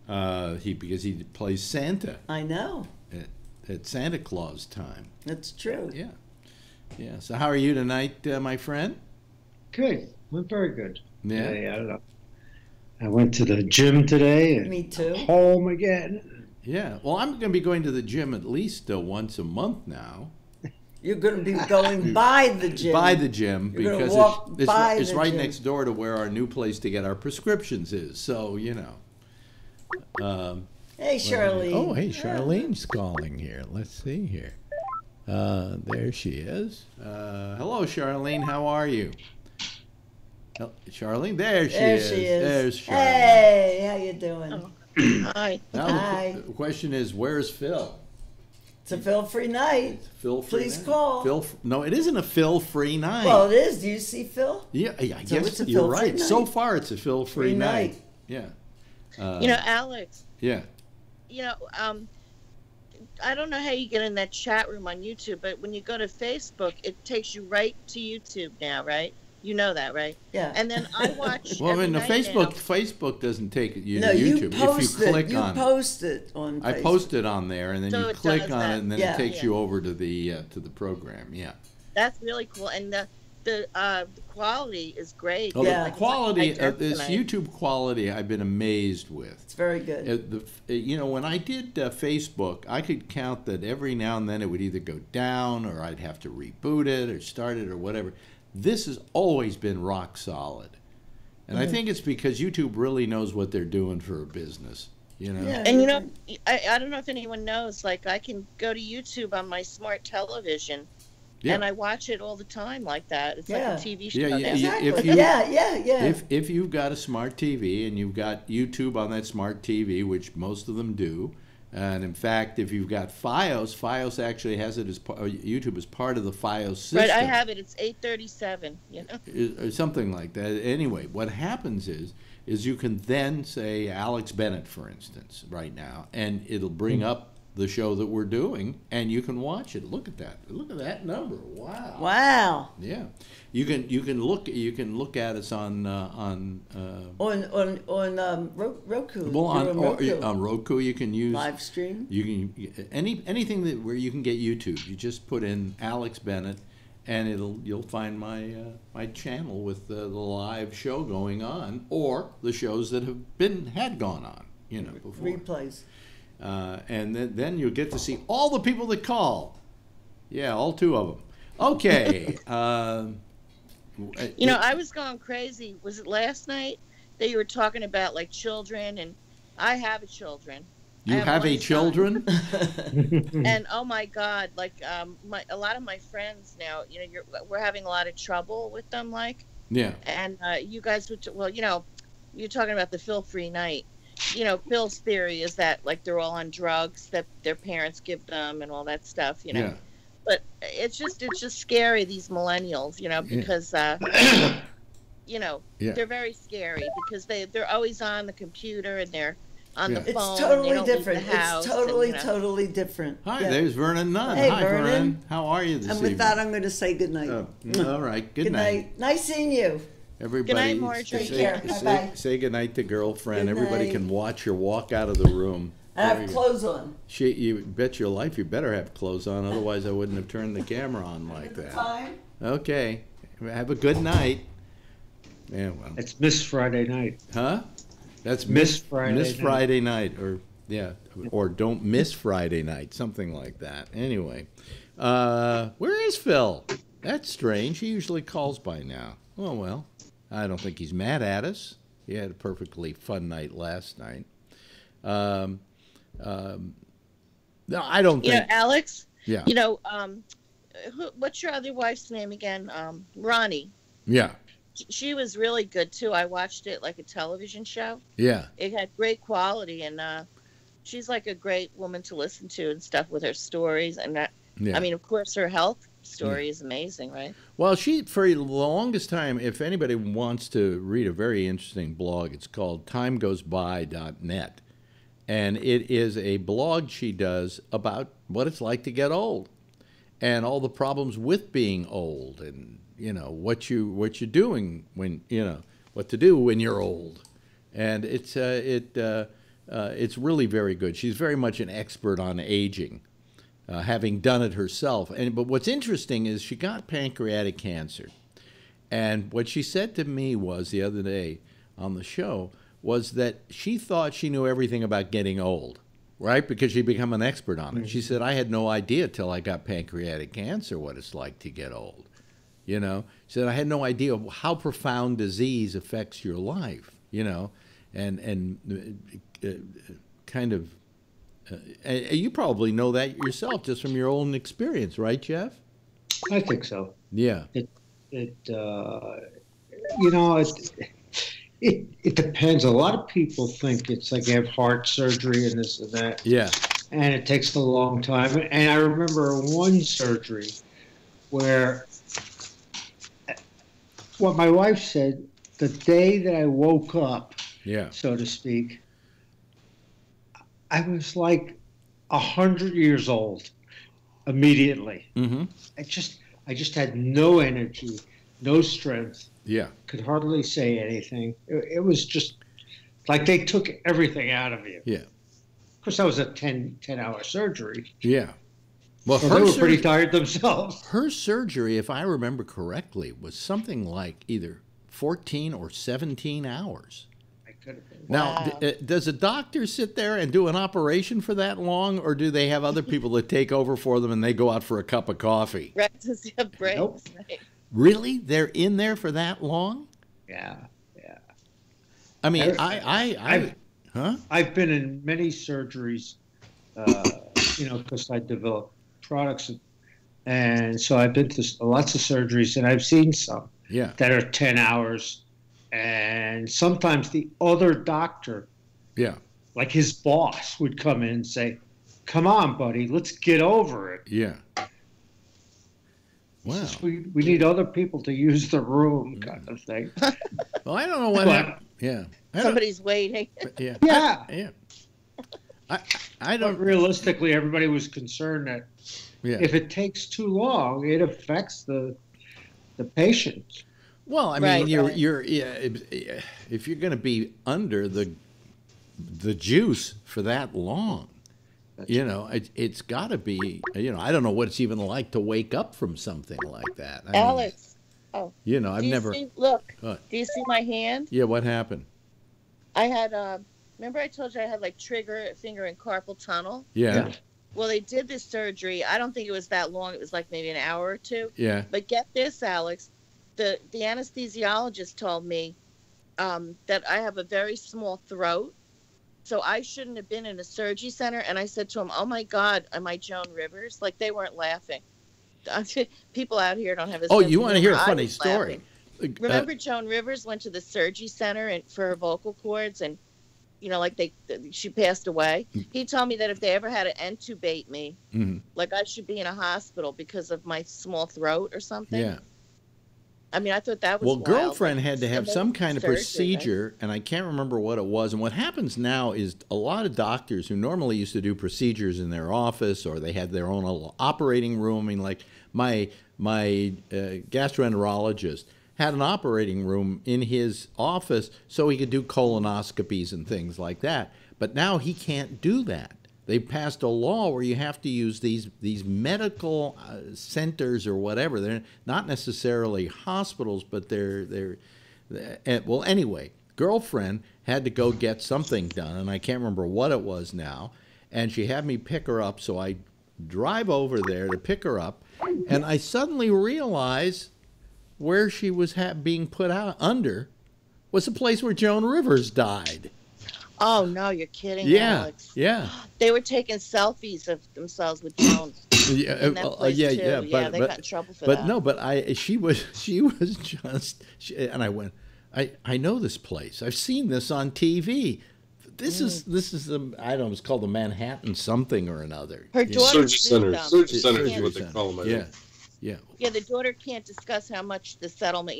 Because he plays Santa. I know. At Santa Claus time. That's true. Yeah. So how are you tonight, my friend? Good. We're very good. Yeah. I don't know. I went to the gym today. And me too. Home again. Yeah. Well, I'm going to be going to the gym at least once a month now. You're going to be going by the gym. By the gym, You're because it's right gym. next door to where our new place to get our prescriptions is. So, you know. Hey, Charlene. Oh, hey, Charlene's calling here. Let's see here. There she is. Hello, Charlene. How are you? Charlene, there she is. There's Charlene. Hey, how you doing? Oh. Hi. Now the question is, where's Phil? It's a Phil-free night. It's Phil-free Please night. call. No, it isn't a Phil-free night. Well, it is. Do you see Phil? Yeah, I So guess it's a you're Phil-free right. night. So far, it's a Phil-free night. Yeah. Alex. Yeah. I don't know how you get in that chat room on YouTube, but when you go to Facebook, it takes you right to YouTube now, right? You know that, right? Yeah. And then I watch. Well, every the night Facebook doesn't take you to No, YouTube. you post If you click it. on You post it on Facebook. I post it on there, and then So you it click does on that. it, and then Yeah. it takes you over to the program. Yeah. That's really cool, and the quality is great. Well, Yeah. the quality Like of this tonight. YouTube quality, I've been amazed with. It's very good. When I did Facebook, I could count that every now and then it would either go down, or I'd have to reboot it, or start it, or whatever. This has always been rock solid. And I think it's because YouTube really knows what they're doing for a business, you know? Yeah. And I don't know if anyone knows, like I can go to YouTube on my smart television, Yeah. and I watch it all the time like that. It's Yeah. like a TV show. Yeah, now. Exactly. if you- yeah. If you've got a smart TV and you've got YouTube on that smart TV, which most of them do, and in fact, if you've got FiOS actually has it as YouTube as part of the FiOS system. Right, I have it. It's 837. Or something like that. Anyway, what happens is you can then say Alex Bennett, for instance, right now, and it'll bring up the show that we're doing, and you can watch it. Look at that! Look at that number! Wow! Wow. Yeah, you can look at us on Roku. well on Roku. on Roku. You can use Live stream. You can anything where you can get YouTube. You just put in Alex Bennett, and you'll find my channel with the live show going on, or the shows that had gone on, before. Replays. And then you'll get to see all the people that call. Yeah, all two of them. Okay. I was going crazy. Was it last night that you were talking about like children? And I have children. You have a children? And oh my God, like a lot of my friends now, we're having a lot of trouble with them, like. Yeah. And you guys would, you're talking about the Phil-free night. Phil's theory is that like they're all on drugs that their parents give them and all that stuff, Yeah. But it's just scary, these millennials, because Yeah. they're very scary because they're always on the computer and they're on the phone. It's totally and they don't leave different. the house It's totally, and, totally different. Hi, Yeah. there's Vernon Nunn. Hey, Hi, Vernon. How are you this And evening? with that, I'm going to say good night. All right. Good night. Nice seeing you. Everybody, Good night, Marjorie. say good night to girlfriend. Good Everybody night. can watch her walk out of the room. I have clothes on. You bet your life you better have clothes on, otherwise I wouldn't have turned the camera on like that. Fine. Okay. Have a good night. Yeah, well. It's Miss Friday night. Huh? That's Miss Friday Miss night. Friday night, or don't miss Friday night, something like that. Anyway, where is Phil? That's strange. He usually calls by now. Oh well, I don't think he's mad at us. He had a perfectly fun night last night. No, I don't think. Alex. Yeah. What's your other wife's name again? Ronnie. Yeah. She was really good too. I watched it like a television show. Yeah. It had great quality, and she's like a great woman to listen to and stuff with her stories. And that, Yeah. I mean, of course, her health story is amazing, right? Well, for the longest time, if anybody wants to read a very interesting blog, it's called timegoesby.net. And it is a blog she does about what it's like to get old and all the problems with being old, and what you're doing when what to do when you're old. And it's really very good. She's very much an expert on aging, having done it herself. But what's interesting is she got pancreatic cancer. And what she said to me was the other day on the show was that she thought she knew everything about getting old, right? Because she'd become an expert on it. Mm-hmm. She said, I had no idea till I got pancreatic cancer what it's like to get old. She said, I had no idea how profound disease affects your life, and kind of, you probably know that yourself just from your own experience, right, Jeff? I think so. Yeah. It depends. A lot of people think it's like you have heart surgery and this and that. Yeah. And it takes a long time. And I remember one surgery where what my wife said, the day that I woke up, so to speak, I was like 100 years old immediately. Mm-hmm. I just had no energy, no strength. Yeah. Could hardly say anything. It was just like they took everything out of you. Yeah. Of course, that was a 10-hour surgery. Yeah. Well, so they were pretty tired themselves. Her surgery, if I remember correctly, was something like either 14 or 17 hours. I could have been. Now, does a doctor sit there and do an operation for that long, or do they have other people that take over for them and they go out for a cup of coffee? Right, to have breaks. Nope. Right. Really? They're in there for that long? Yeah. I mean, I've been in many surgeries, because I develop products, and so I've been to lots of surgeries, and I've seen some that are 10 hours, and sometimes the other doctor, like his boss, would come in and say, "Come on, buddy, let's get over it." Yeah. Wow. We need other people to use the room, kind of thing. Well, I don't know what happened. Yeah. Somebody's waiting. Yeah. Yeah. I don't. But realistically, everybody was concerned that if it takes too long, it affects the patient. Well, I mean, if you're going to be under the juice for that long, it's got to be. I don't know what it's even like to wake up from something like that. Alex. I've never. Look. Do you see my hand? Yeah. What happened? I had. Remember, I told you I had like trigger finger and carpal tunnel. Yeah. Well, they did this surgery. I don't think it was that long. It was like maybe an hour or two. Yeah. But get this, Alex. The anesthesiologist told me that I have a very small throat, so I shouldn't have been in a surgery center. And I said to him, "Oh my God, am I Joan Rivers?" Like they weren't laughing. People out here don't have a. Oh, you want to hear a funny story? Remember, Joan Rivers went to the surgery center for her vocal cords, and she passed away. He told me that if they ever had to intubate me, like I should be in a hospital because of my small throat or something. Yeah. I mean, I thought that was wild. Girlfriend had to have some kind of surgery, procedure, right? and I can't remember what it was. And what happens now is a lot of doctors who normally used to do procedures in their office, or they had their own operating room. I mean, like my gastroenterologist had an operating room in his office so he could do colonoscopies and things like that. But now he can't do that. They passed a law where you have to use these medical centers or whatever. They're not necessarily hospitals, but they're well, anyway, girlfriend had to go get something done, and I can't remember what it was now, and she had me pick her up, so I drive over there to pick her up, and I suddenly realize where she was being put out under was the place where Joan Rivers died. Oh, no, you're kidding, yeah, Alex. Yeah. They were taking selfies of themselves with Joan. Yeah, in that place too. but they got in trouble for but that. no, but she was just, and I went, I know this place. I've seen this on TV. This is the, I don't know, it's called the Manhattan something or another. Her daughter sued them. Surgery Center is what they call them. Yeah, yeah. Yeah, the daughter can't discuss how much the settlement,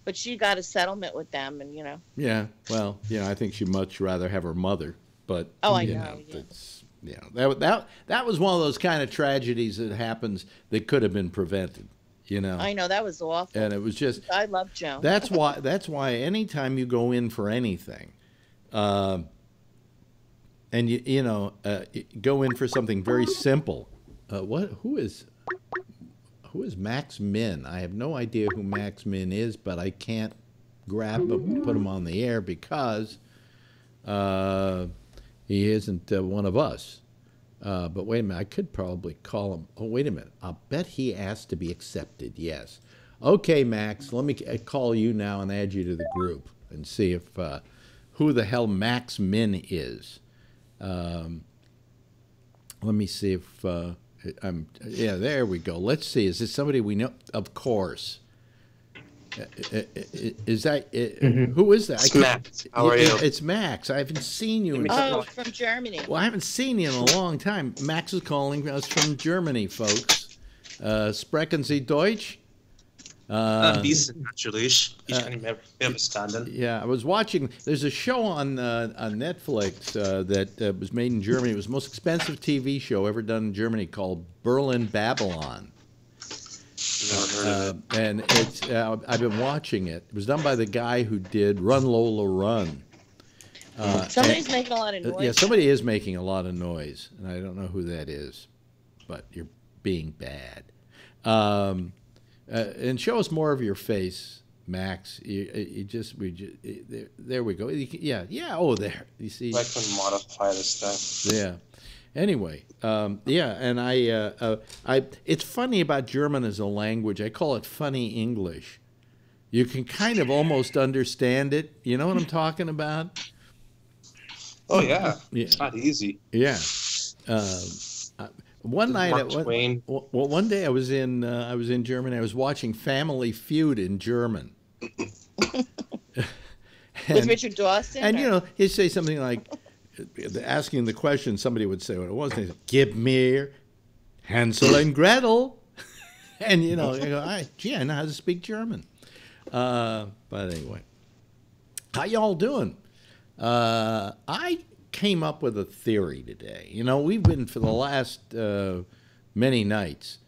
but she got a settlement with them, and Yeah, well, I think she'd much rather have her mother, but I know. It's, that was one of those kind of tragedies that happens that could have been prevented. I know, that was awful. And it was just, I love Joan. That's why anytime you go in for anything, and you go in for something very simple. Who is Max Min? I have no idea who Max Min is, but I can't put him on the air because he isn't one of us. But wait a minute, I could probably call him. Oh, wait a minute. I'll bet he asked to be accepted, yes. Okay, Max, let me call you now and add you to the group and see if who the hell Max Min is. Let me see if there we go. Let's see. Is this somebody we know? Of course. Is that who is that? It's Max. How are you? It's Max. I haven't seen you. From Germany. Well, I haven't seen you in a long time. Max is calling us from Germany, folks. Sprechen Sie Deutsch? Ein bisschen, natürlich. Ich kann mehr verstanden. Yeah, I was watching. There's a show on Netflix that was made in Germany. It was the most expensive TV show ever done in Germany, called Berlin Babylon. And it's I've been watching it. It was done by the guy who did Run Lola Run. Somebody's making a lot of noise. Yeah, somebody is making a lot of noise, and I don't know who that is, but you're being bad. And show us more of your face, Max. There we go. Yeah. Oh, there. You see. I can modify this stuff. Yeah. Anyway, and it's funny about German as a language. I call it funny English. You can kind of almost understand it. You know what I'm talking about? Oh yeah. It's not easy. Yeah. One day I was in Germany. I was watching Family Feud in German. With Richard Dawson. And he'd say something like, asking the question, somebody would say what it was. And he'd say, "Gib mir Hansel and Gretel," and you go, I know how to speak German. But anyway, how y'all doing? I came up with a theory today. We've been for the last many nights.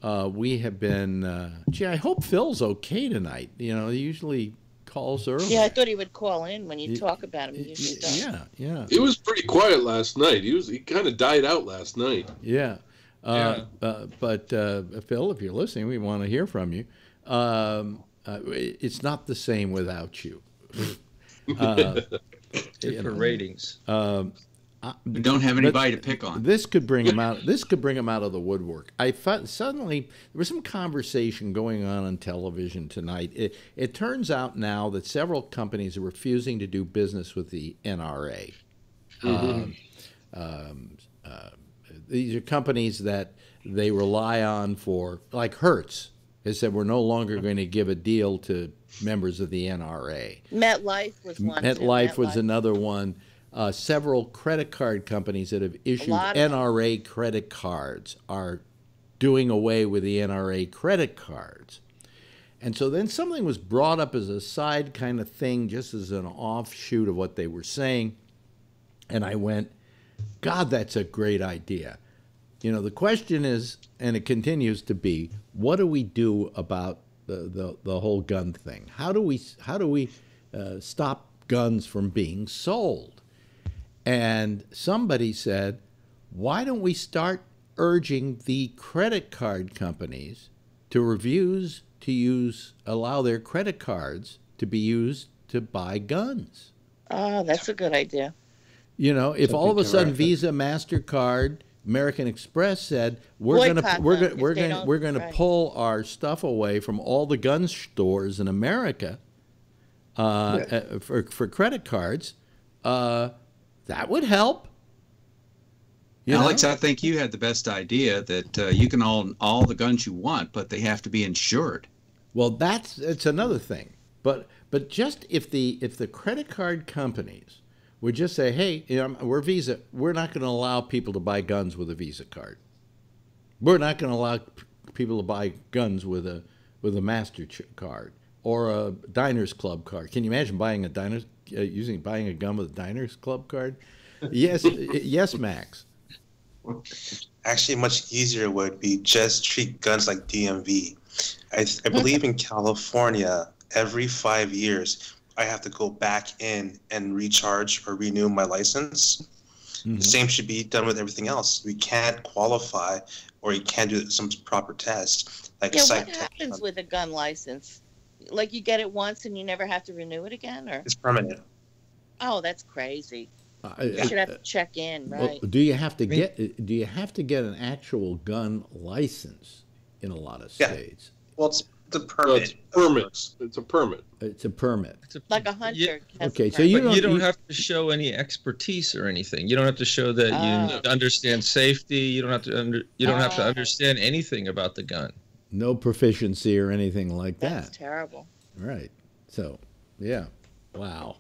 We have been. I hope Phil's okay tonight. He usually calls early. Yeah, I thought he would call in when you talk about him. He usually does. Yeah. It was pretty quiet last night. He kind of died out last night. Yeah. But Phil, if you're listening, we want to hear from you. It's not the same without you. Good for ratings. We don't have anybody to pick on. This could bring him out. This could bring him out of the woodwork. Suddenly there was some conversation going on television tonight. It turns out now that several companies are refusing to do business with the NRA. These are companies that they rely on for, like Hertz has said, we're no longer going to give a deal to members of the NRA. MetLife was one. MetLife was another one. Several credit card companies that have issued NRA credit cards are doing away with the NRA credit cards. And so then something was brought up as a side kind of thing, just as an offshoot of what they were saying. And I went, God, that's a great idea. The question is, and it continues to be, what do we do about the whole gun thing. How do we stop guns from being sold? And somebody said, why don't we start urging the credit card companies to allow their credit cards to be used to buy guns? Oh, that's a good idea. You know, if all of a sudden Visa, MasterCard, American Express said we're going to pull our stuff away from all the gun stores in America for credit cards, that would help. Alex, I think you had the best idea that you can own all the guns you want, but they have to be insured. Well, it's another thing. But just if the credit card companies would just say, hey, we're Visa, we're not going to allow people to buy guns with a Visa card. We're not going to allow people to buy guns with a MasterCard or a Diners Club card. Can you imagine buying a gun with a Diners Club card? Yes, yes, Max. Actually, much easier would be just treat guns like DMV. I believe in California, every 5 years, I have to go back in and recharge or renew my license. Mm-hmm. The same should be done with everything else. We can't qualify or you can't do some proper test. Like what happens with a gun license? Like you get it once and you never have to renew it again, or it's permanent? Oh, that's crazy. You should have to check in, right? Well, do you have to get an actual gun license in a lot of states? Well, it's a permit. It's a permit. It's a permit. Like a hunter. Okay, so you don't have to show any expertise or anything. You don't have to show that you understand safety. You don't have to understand anything about the gun. No proficiency or anything like that. That's terrible. Right. So, yeah. Wow.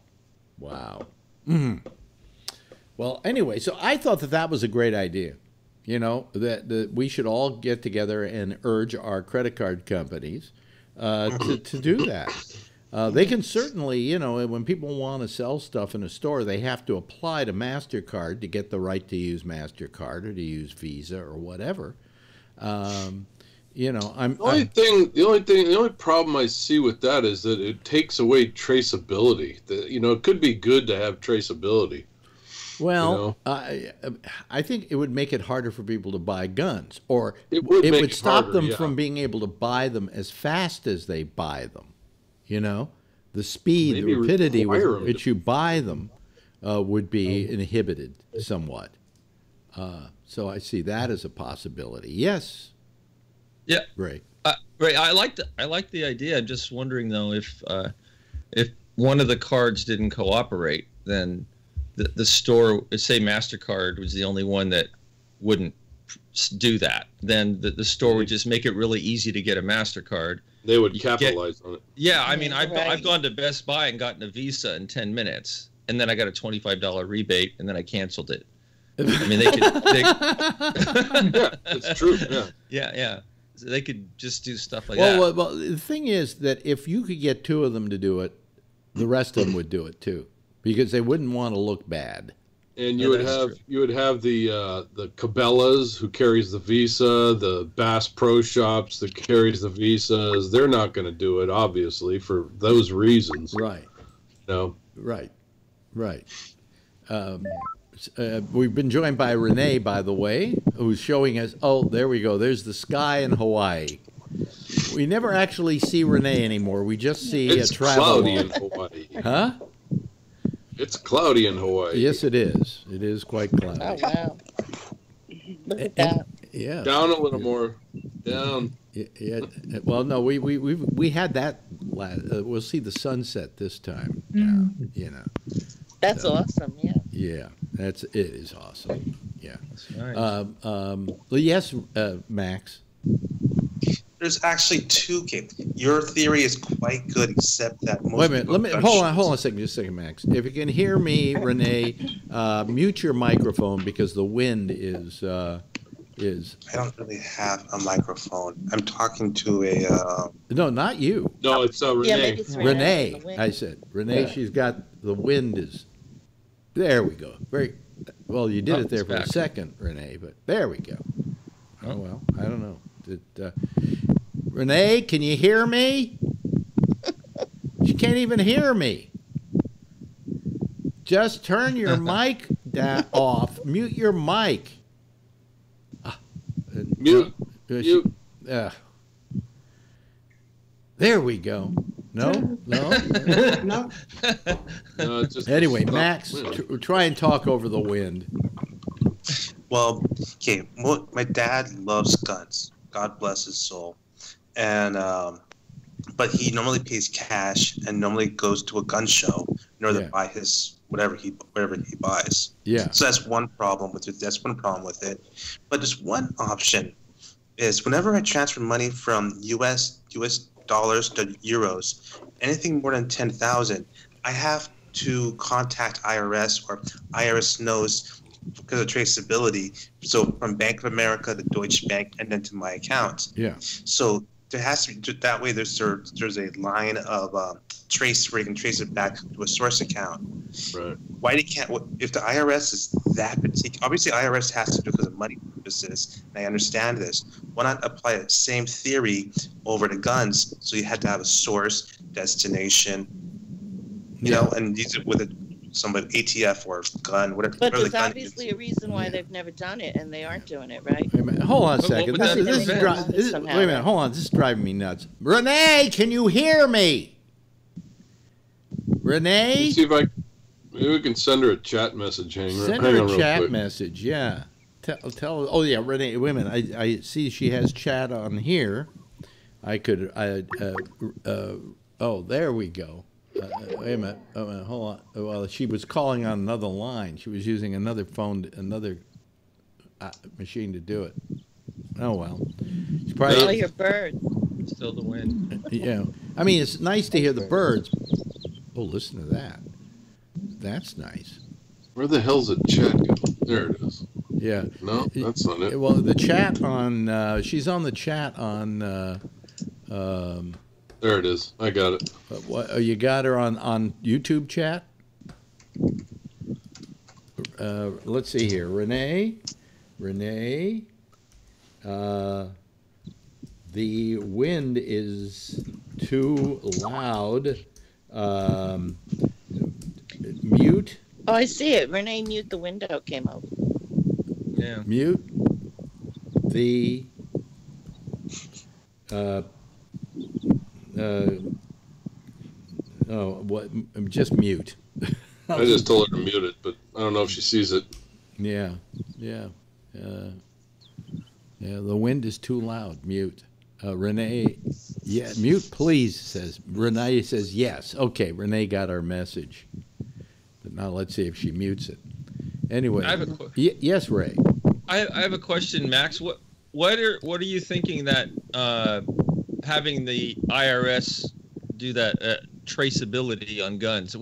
Mm-hmm. Well, anyway, so I thought that was a great idea. You know, that we should all get together and urge our credit card companies to do that. They can certainly, when people want to sell stuff in a store, they have to apply to MasterCard to get the right to use MasterCard or to use Visa or whatever. The only problem I see with that is that it takes away traceability. It could be good to have traceability. Well, I think it would make it harder for people to buy guns, or it would stop them from being able to buy them as fast as they buy them. The speed, the rapidity with which you buy them would be inhibited somewhat. So I see that as a possibility. Yes. Yeah. Right. Right. I like the idea. I'm just wondering though if one of the cards didn't cooperate, then the store, say MasterCard was the only one that wouldn't do that, then the store would just make it really easy to get a MasterCard. They would capitalize on it. Yeah, I mean, I've gone to Best Buy and gotten a Visa in 10 minutes, and then I got a $25 rebate, and then I canceled it. I mean, they could. Yeah, it's true. Yeah. Yeah. So they could just do stuff like that. Well, the thing is that if you could get two of them to do it, the rest of them would do it too, because they wouldn't want to look bad. And you would have the Cabela's who carries the Visa, the Bass Pro Shops that carries the Visas. They're not going to do it, obviously, for those reasons. Right. No. Right. We've been joined by Renee, by the way, who's showing us. Oh, there we go. There's the sky in Hawaii. We never actually see Renee anymore. We just see a travel. It's cloudy in Hawaii. Huh? It's cloudy in Hawaii. Yes, it is. It is quite cloudy. Oh, wow. Look at that. Yeah. Down a little more. Down. Yeah. Well, no, we had that. We'll see the sunset this time. That's awesome. Yeah. Yeah, it is awesome. Yeah. That's nice. Well, yes, Max. There's actually two games. Your theory is quite good, except that most. Wait a minute. Let me hold on a second. Just a second, Max. If you can hear me, Renee, mute your microphone because the wind is. I don't really have a microphone. I'm talking to a. No, not you. No, it's Renee. Yeah, maybe it's Renee. I said Renee. Yeah. She's got the wind is. There we go. Very well. You did it there for a second, Renee. But there we go. Oh well. I don't know. Renee, can you hear me? She can't even hear me. Just turn your mic off. Mute your mic. Mute. There we go. No. No, Anyway, Max, try and talk over the wind. Well, okay. My dad loves guns. God bless his soul. And but he normally pays cash and normally goes to a gun show in order to buy his whatever he buys. Yeah. So that's one problem with it. That's one problem with it. But there's one option is whenever I transfer money from US dollars to euros, anything more than 10,000, I have to contact IRS, or IRS knows because of traceability. So from Bank of America to Deutsche Bank and then to my account. Yeah. So there has to be that way. There's a line of trace where you can trace it back to a source account. Right. Why they can't? If the IRS is that particular, obviously IRS has to do because of money purposes. And I understand this. Why not apply the same theory over to guns? So you had to have a source, destination, you know, and use it with somebody ATF or gun, whatever. But whatever there's the gun obviously a reason why they've never done it, and they aren't doing it, right? Wait a minute. Hold on a second. Wait a minute. Hold on. This is driving me nuts. Renee, can you hear me? Renee? Let's see if maybe we can send her a chat message. Send her a chat message, yeah. Tell. Oh, yeah, Renee. Wait a minute. I see she has chat on here. I could. Oh, there we go. Wait a minute. Hold on. Well, she was calling on another line. She was using another phone, another machine to do it. Oh well. She's probably. Oh, your birds. Still the wind. Yeah. I mean, it's nice to hear the birds. Oh, listen to that. That's nice. Where the hell's the chat go? There it is. Yeah. No, that's not it. Well, the chat on. She's on the chat on. There it is. I got it. What you got her on YouTube chat? Let's see here, Renee. The wind is too loud. Mute. Oh, I see it. Renee, mute the window came up. Yeah. Mute the. Just mute. I just told her to mute it, but I don't know if she sees it. Yeah. The wind is too loud. Mute. Renee, yeah, mute, please. Says Renee. Says yes. Okay, Renee got our message. But now let's see if she mutes it. Anyway, yes, Ray. I have a question, Max. What are you thinking that having the IRS do that traceability on guns?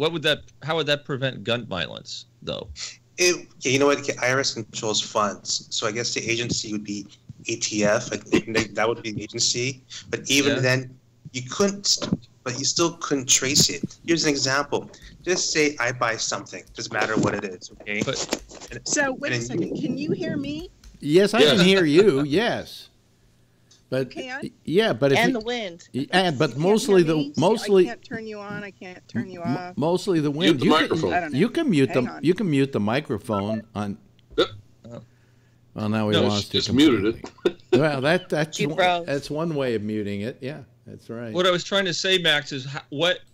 How would that prevent gun violence, though? You know what? IRS controls funds, so I guess the agency would be ATF. I think that would be the agency. But even then, you couldn't. But you still couldn't trace it. Here's an example. Just say I buy something. Doesn't matter what it is. Okay. So wait a second. Can you hear me? Yes, I can hear you. Yes. But yeah, but if the wind. But mostly I can't turn you on. I can't turn you off. Mostly the wind. You can mute them. You can mute the microphone on. Well, now we lost it. Just muted it. Well, that's one way of muting it. Yeah, that's right. What I was trying to say, Max, is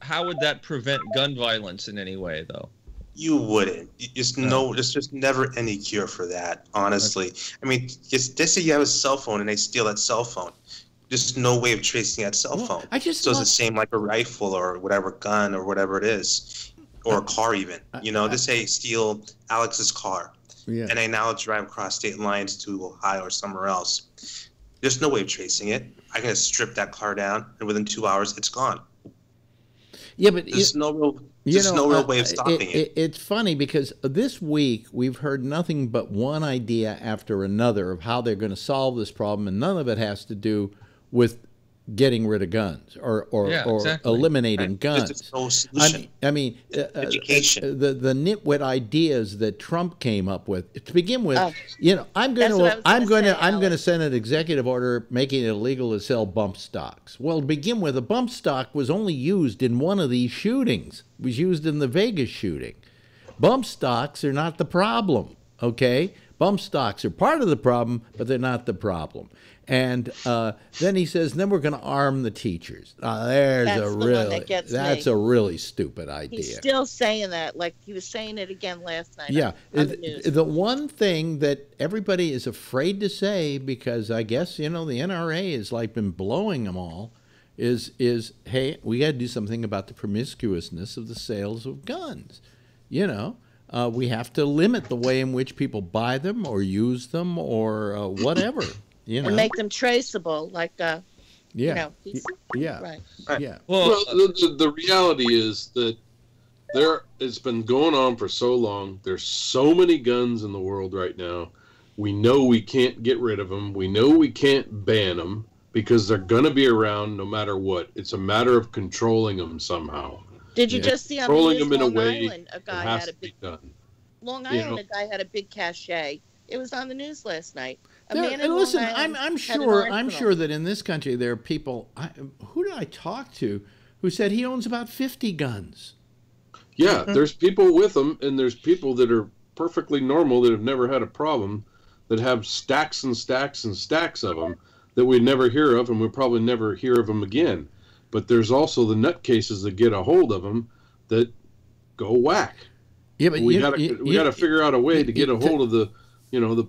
how would that prevent gun violence in any way, though? You wouldn't. There's just never any cure for that, honestly. I mean, just say you have a cell phone and they steal that cell phone. There's no way of tracing that cell phone. It's the same like a rifle or whatever gun or whatever it is, or a car even. Just say steal Alex's car, and I now drive across state lines to Ohio or somewhere else. There's no way of tracing it. I can just strip that car down, and within 2 hours, it's gone. Yeah, but there's no real way of stopping it. It's funny because this week we've heard nothing but one idea after another of how they're going to solve this problem, and none of it has to do with getting rid of guns or exactly. eliminating guns. No solution. I mean, education. The nitwit ideas that Trump came up with to begin with. I'm going to send an executive order making it illegal to sell bump stocks. Well, to begin with, a bump stock was only used in one of these shootings. It was used in the Vegas shooting. Bump stocks are not the problem. Okay, bump stocks are part of the problem, but they're not the problem. And then he says, then we're going to arm the teachers. That's a really stupid idea. He's still saying that, like he was saying it again last night. Yeah. On the news. The one thing that everybody is afraid to say, because I guess, the NRA has like been blowing them all, is hey, we got to do something about the promiscuousness of the sales of guns. We have to limit the way in which people buy them or use them or whatever. And make them traceable, like Right. Yeah. Well, the reality is that it's been going on for so long. There's so many guns in the world right now. We know we can't get rid of them. We know we can't ban them because they're going to be around no matter what. It's a matter of controlling them somehow. Did you just see on the news Long Island, a guy had a big Long Island, a guy had a big cache. It was on the news last night. Listen, I'm sure that in this country there are people. Who did I talk to who said he owns about 50 guns? Yeah, there's people with them, and there's people that are perfectly normal that have never had a problem, that have stacks and stacks and stacks of them that we never hear of, and we'll probably never hear of them again. But there's also the nutcases that get a hold of them that go whack. Yeah, but we got to figure out a way to get a hold of the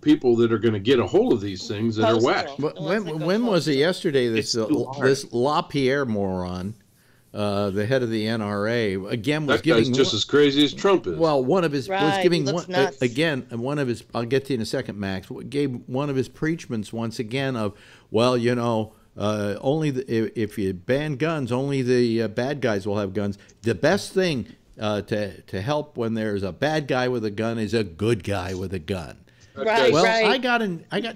people that are going to get a hold of these things that are whack. When was it yesterday? This LaPierre moron, the head of the NRA, again was giving. That's just as crazy as Trump is. Well, one of his was giving one of his. I'll get to you in a second, Max. Gave one of his preachments once again of, only if you ban guns, only the bad guys will have guns. The best thing to help when there's a bad guy with a gun is a good guy with a gun. Right. I got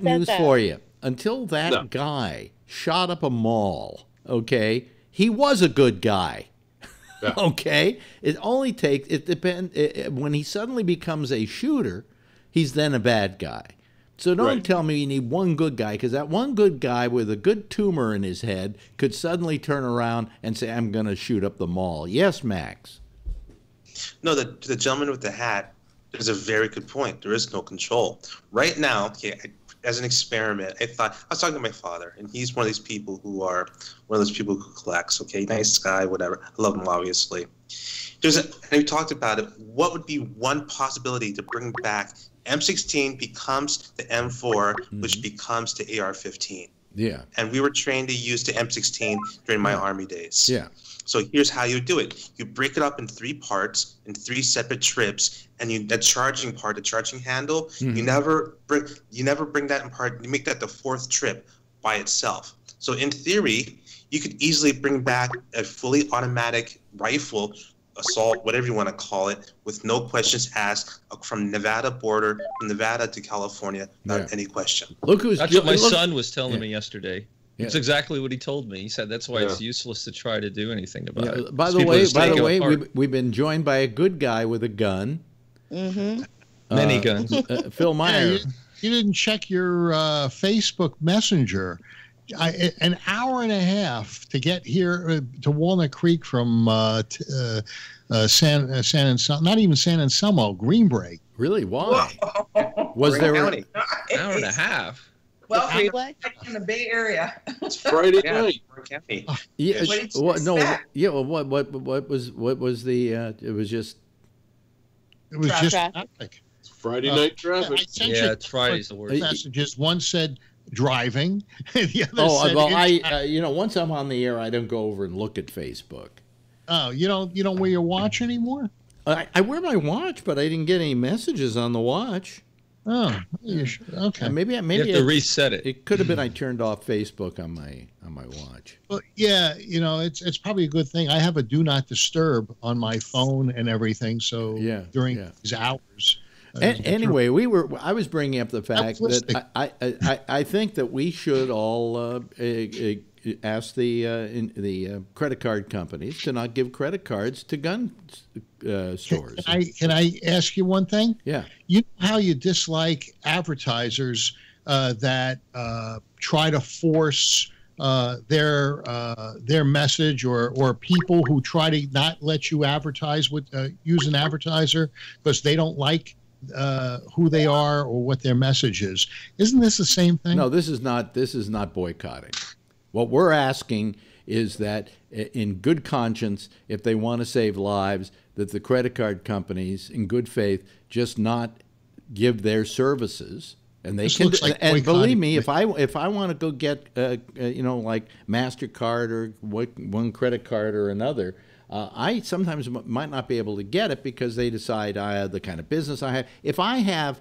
news for you. Until that guy shot up a mall, okay, he was a good guy. Yeah. Okay, it only takes when he suddenly becomes a shooter, he's then a bad guy. So don't tell me you need one good guy, because that one good guy with a good tumor in his head could suddenly turn around and say, "I'm going to shoot up the mall." Yes, Max. No, the gentleman with the hat. There's a very good point. There is no control. Right now, as an experiment, I was talking to my father, and he's one of these people who collects, nice guy, whatever. I love him, obviously. And we talked about it. What would be one possibility to bring back M16 becomes the M4, which becomes the AR-15? Yeah. And we were trained to use the M16 during my Army days. Yeah. So here's how you do it. You break it up in 3 parts, in 3 separate trips, and the charging part, the charging handle, you never bring that in part. You make that the 4th trip by itself. So in theory, you could easily bring back a fully automatic rifle, assault, whatever you want to call it, with no questions asked, from Nevada border, from Nevada to California, without any question. That's what my son was telling me yesterday. Yeah. It's exactly what he told me. He said that's why it's useless to try to do anything about it. By the way, we've been joined by a good guy with a gun. Mm-hmm. Many guns. Phil Meyer. You didn't check your Facebook Messenger. An hour and a half to get here to Walnut Creek from San Anselmo, not even San Anselmo, Greenbrae. Really? Why? Was there an hour and a half? Well, freeway in the Bay Area. It's Friday night. Yeah. What was the? It was just. It was just traffic. It's Friday night traffic. It's Friday's the worst. Messages. One said driving. The other said I once I'm on the air, I don't go over and look at Facebook. Oh, you don't wear your watch anymore? I wear my watch, but I didn't get any messages on the watch. Oh, okay. Maybe you have to reset it. It could have been I turned off Facebook on my watch. Well, yeah, it's probably a good thing. I have a do not disturb on my phone and everything. So during these hours. Anyway, I was bringing up the fact that I think that we should all asked the credit card companies to not give credit cards to gun stores. Can I ask you one thing? Yeah. You know how you dislike advertisers that try to force their message, or people who try to not let you advertise with use an advertiser because they don't like who they are or what their message is. Isn't this the same thing? No, this is not boycotting. What we're asking is that in good conscience, if they want to save lives, that the credit card companies in good faith just not give their services. And they can, and believe me, if I want to go get like MasterCard or one credit card or another, I sometimes might not be able to get it because they decide I have the kind of business I have. If I have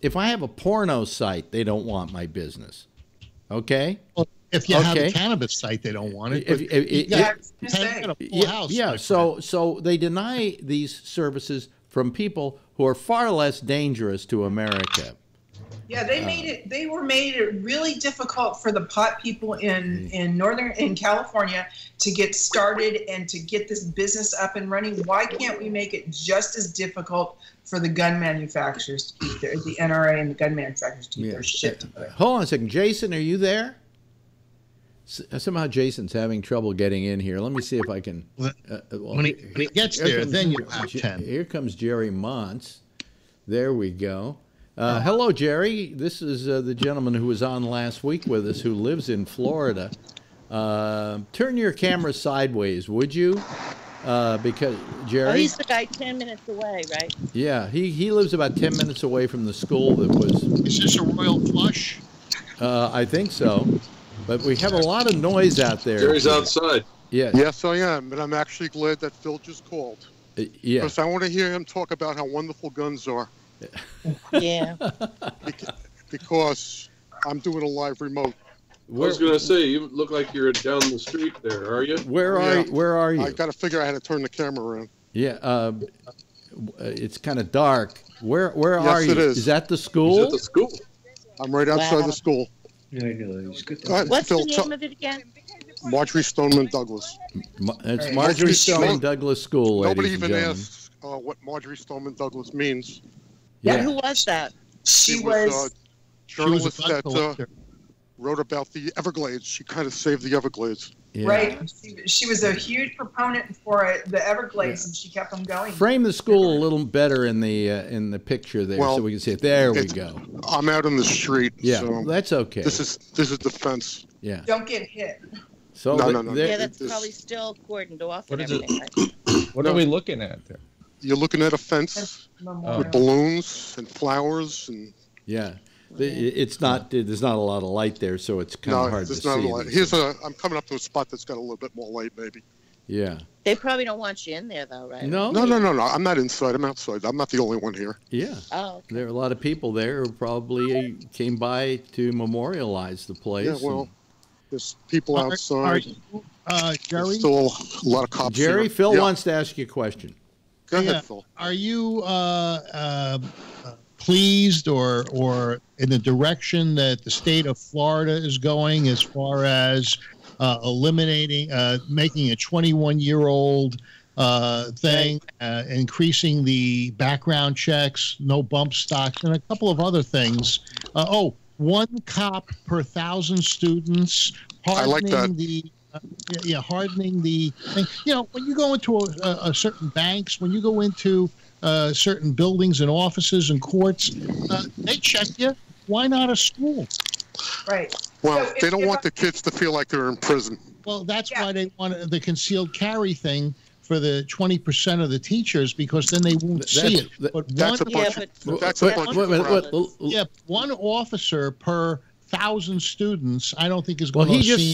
a porno site, they don't want my business. Okay. Well, if you have a cannabis site, they don't want it. So they deny these services from people who are far less dangerous to America. Yeah, they were made it really difficult for the pot people in California to get started and to get this business up and running. Why can't we make it just as difficult for the gun manufacturers to keep the NRA and the gun manufacturers to keep their shit together? Hold on a second. Jason, are you there? Somehow Jason's having trouble getting in here. Let me see if I can. When he gets there, then you have 10. Here comes Jerry Montz. There we go. Hello, Jerry. This is the gentleman who was on last week with us, who lives in Florida. Turn your camera sideways, would you? Because Jerry. Oh, he's the guy 10 minutes away, right? Yeah, he lives about 10 minutes away from the school that was. Is this a royal flush? I think so, but we have a lot of noise out there. Jerry's outside. Yeah. Yes, I am, and I'm actually glad that Phil just called. Yeah. Because I want to hear him talk about how wonderful guns are. Yeah. Because I'm doing a live remote. I was going to say, you look like you're down the street there, are you? Where are you? I got to figure out how to turn the camera around. Yeah, it's kind of dark. Where are you? Yes, it is. Is that the school? Is that the school? I'm right outside the school. Yeah, I know. He's good. What's the name of it again? Marjorie Stoneman Douglas. It's Marjorie Stoneman Douglas School. Nobody even asks what Marjorie Stoneman Douglas means. Yeah, who was that? She was a journalist that wrote about the Everglades. She kind of saved the Everglades. Yeah. Right. She was a huge proponent for the Everglades, and she kept them going. Frame the school a little better in the picture there, so we can see it. There we go. I'm out in the street. Yeah, so that's okay. This is the fence. Yeah. Don't get hit. So no. Yeah, that's probably still cordoned off and everything. What are we looking at there? You're looking at a fence with balloons and flowers and. Yeah. It's not. There's not a lot of light there, so it's kind of hard to see. No, there's not a light. I'm coming up to a spot that's got a little bit more light, maybe. Yeah. They probably don't want you in there, though, right? No. I'm not inside. I'm outside. I'm not the only one here. Yeah. Oh. Okay. There are a lot of people there who probably came by to memorialize the place. Yeah. Well, there's people outside. Jerry? There's still a lot of cops. Jerry, here. Phil wants to ask you a question. Go ahead, Phil. Are you pleased or in the direction that the state of Florida is going as far as eliminating, making a 21-year-old thing, increasing the background checks, no bump stocks, and a couple of other things? One cop per 1,000 students, hardening I like that. Hardening the thing. When you go into a certain banks, when you go into certain buildings and offices and courts, they check you. Why not a school? Right. Well, they don't want the kids to feel like they're in prison. Well, that's why they want the concealed carry thing for the 20% of the teachers, because then they won't see it. But one officer per 1,000 students, I don't think is going to. Well, he just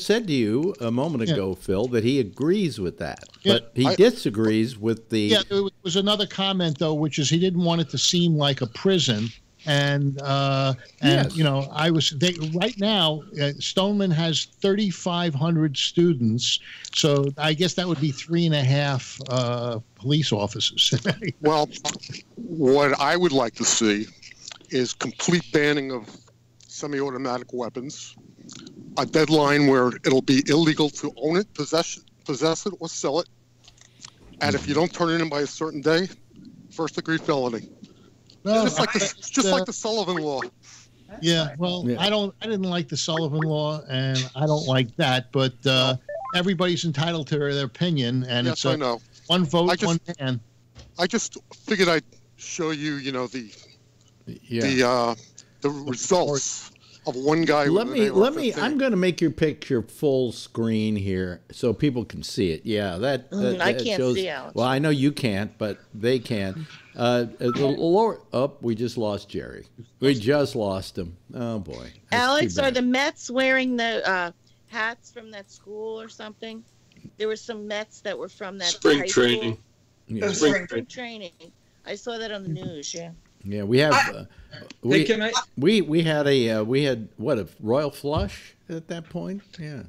said to you a moment ago, Phil, that he agrees with that, but he disagrees with the. Yeah, there was another comment though, which is he didn't want it to seem like a prison, and right now Stoneman has 3,500 students, so I guess that would be 3.5 police officers. Well, what I would like to see is complete banning of semi-automatic weapons, a deadline where it'll be illegal to own it, possess it, or sell it. And if you don't turn it in by a certain day, first-degree felony. Well, just like the Sullivan Law. Yeah, well, Yeah. I didn't like the Sullivan Law, and I don't like that. But everybody's entitled to their opinion, and Yes, it's I know. one vote, one man. I just figured I'd show you, the results of one guy. Let with an me. AR-15. I'm going to make your picture full screen here so people can see it. Yeah, that I that can't shows, see, Alex. Well, I know you can't, but they can. The lower up, we just lost Jerry. We just lost him. Oh boy. That's Alex, too are bad. the Mets wearing the hats from that school or something? There were some Mets that were from that Spring high training. School. Yeah. Spring training. I saw that on the news. Yeah. Yeah, we have. Hey, can I- We had a royal flush at that point. Yeah.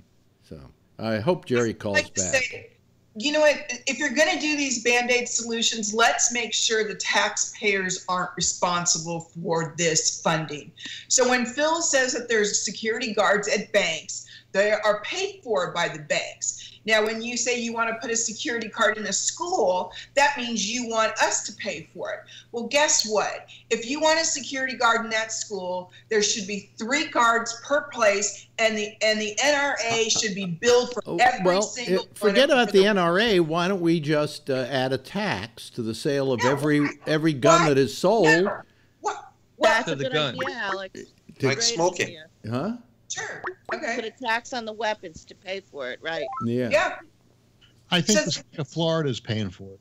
So I hope Jerry calls back. Say, you know what? If you're going to do these Band-Aid solutions, let's make sure the taxpayers aren't responsible for this funding. So when Phil says that there's security guards at banks, they are paid for by the banks. Now, when you say you want to put a security guard in a school, that means you want us to pay for it. Well, guess what? If you want a security guard in that school, there should be 3 guards per place, and the NRA should be billed for every single one. Forget about the NRA. Why don't we just add a tax to the sale of every gun that is sold? That's To a the good gun. idea, Alex. To- Great smoking. idea. Huh? Sure. Okay. Put a tax on the weapons to pay for it, right? Yeah. Yeah. I think So- the state of Florida is paying for it.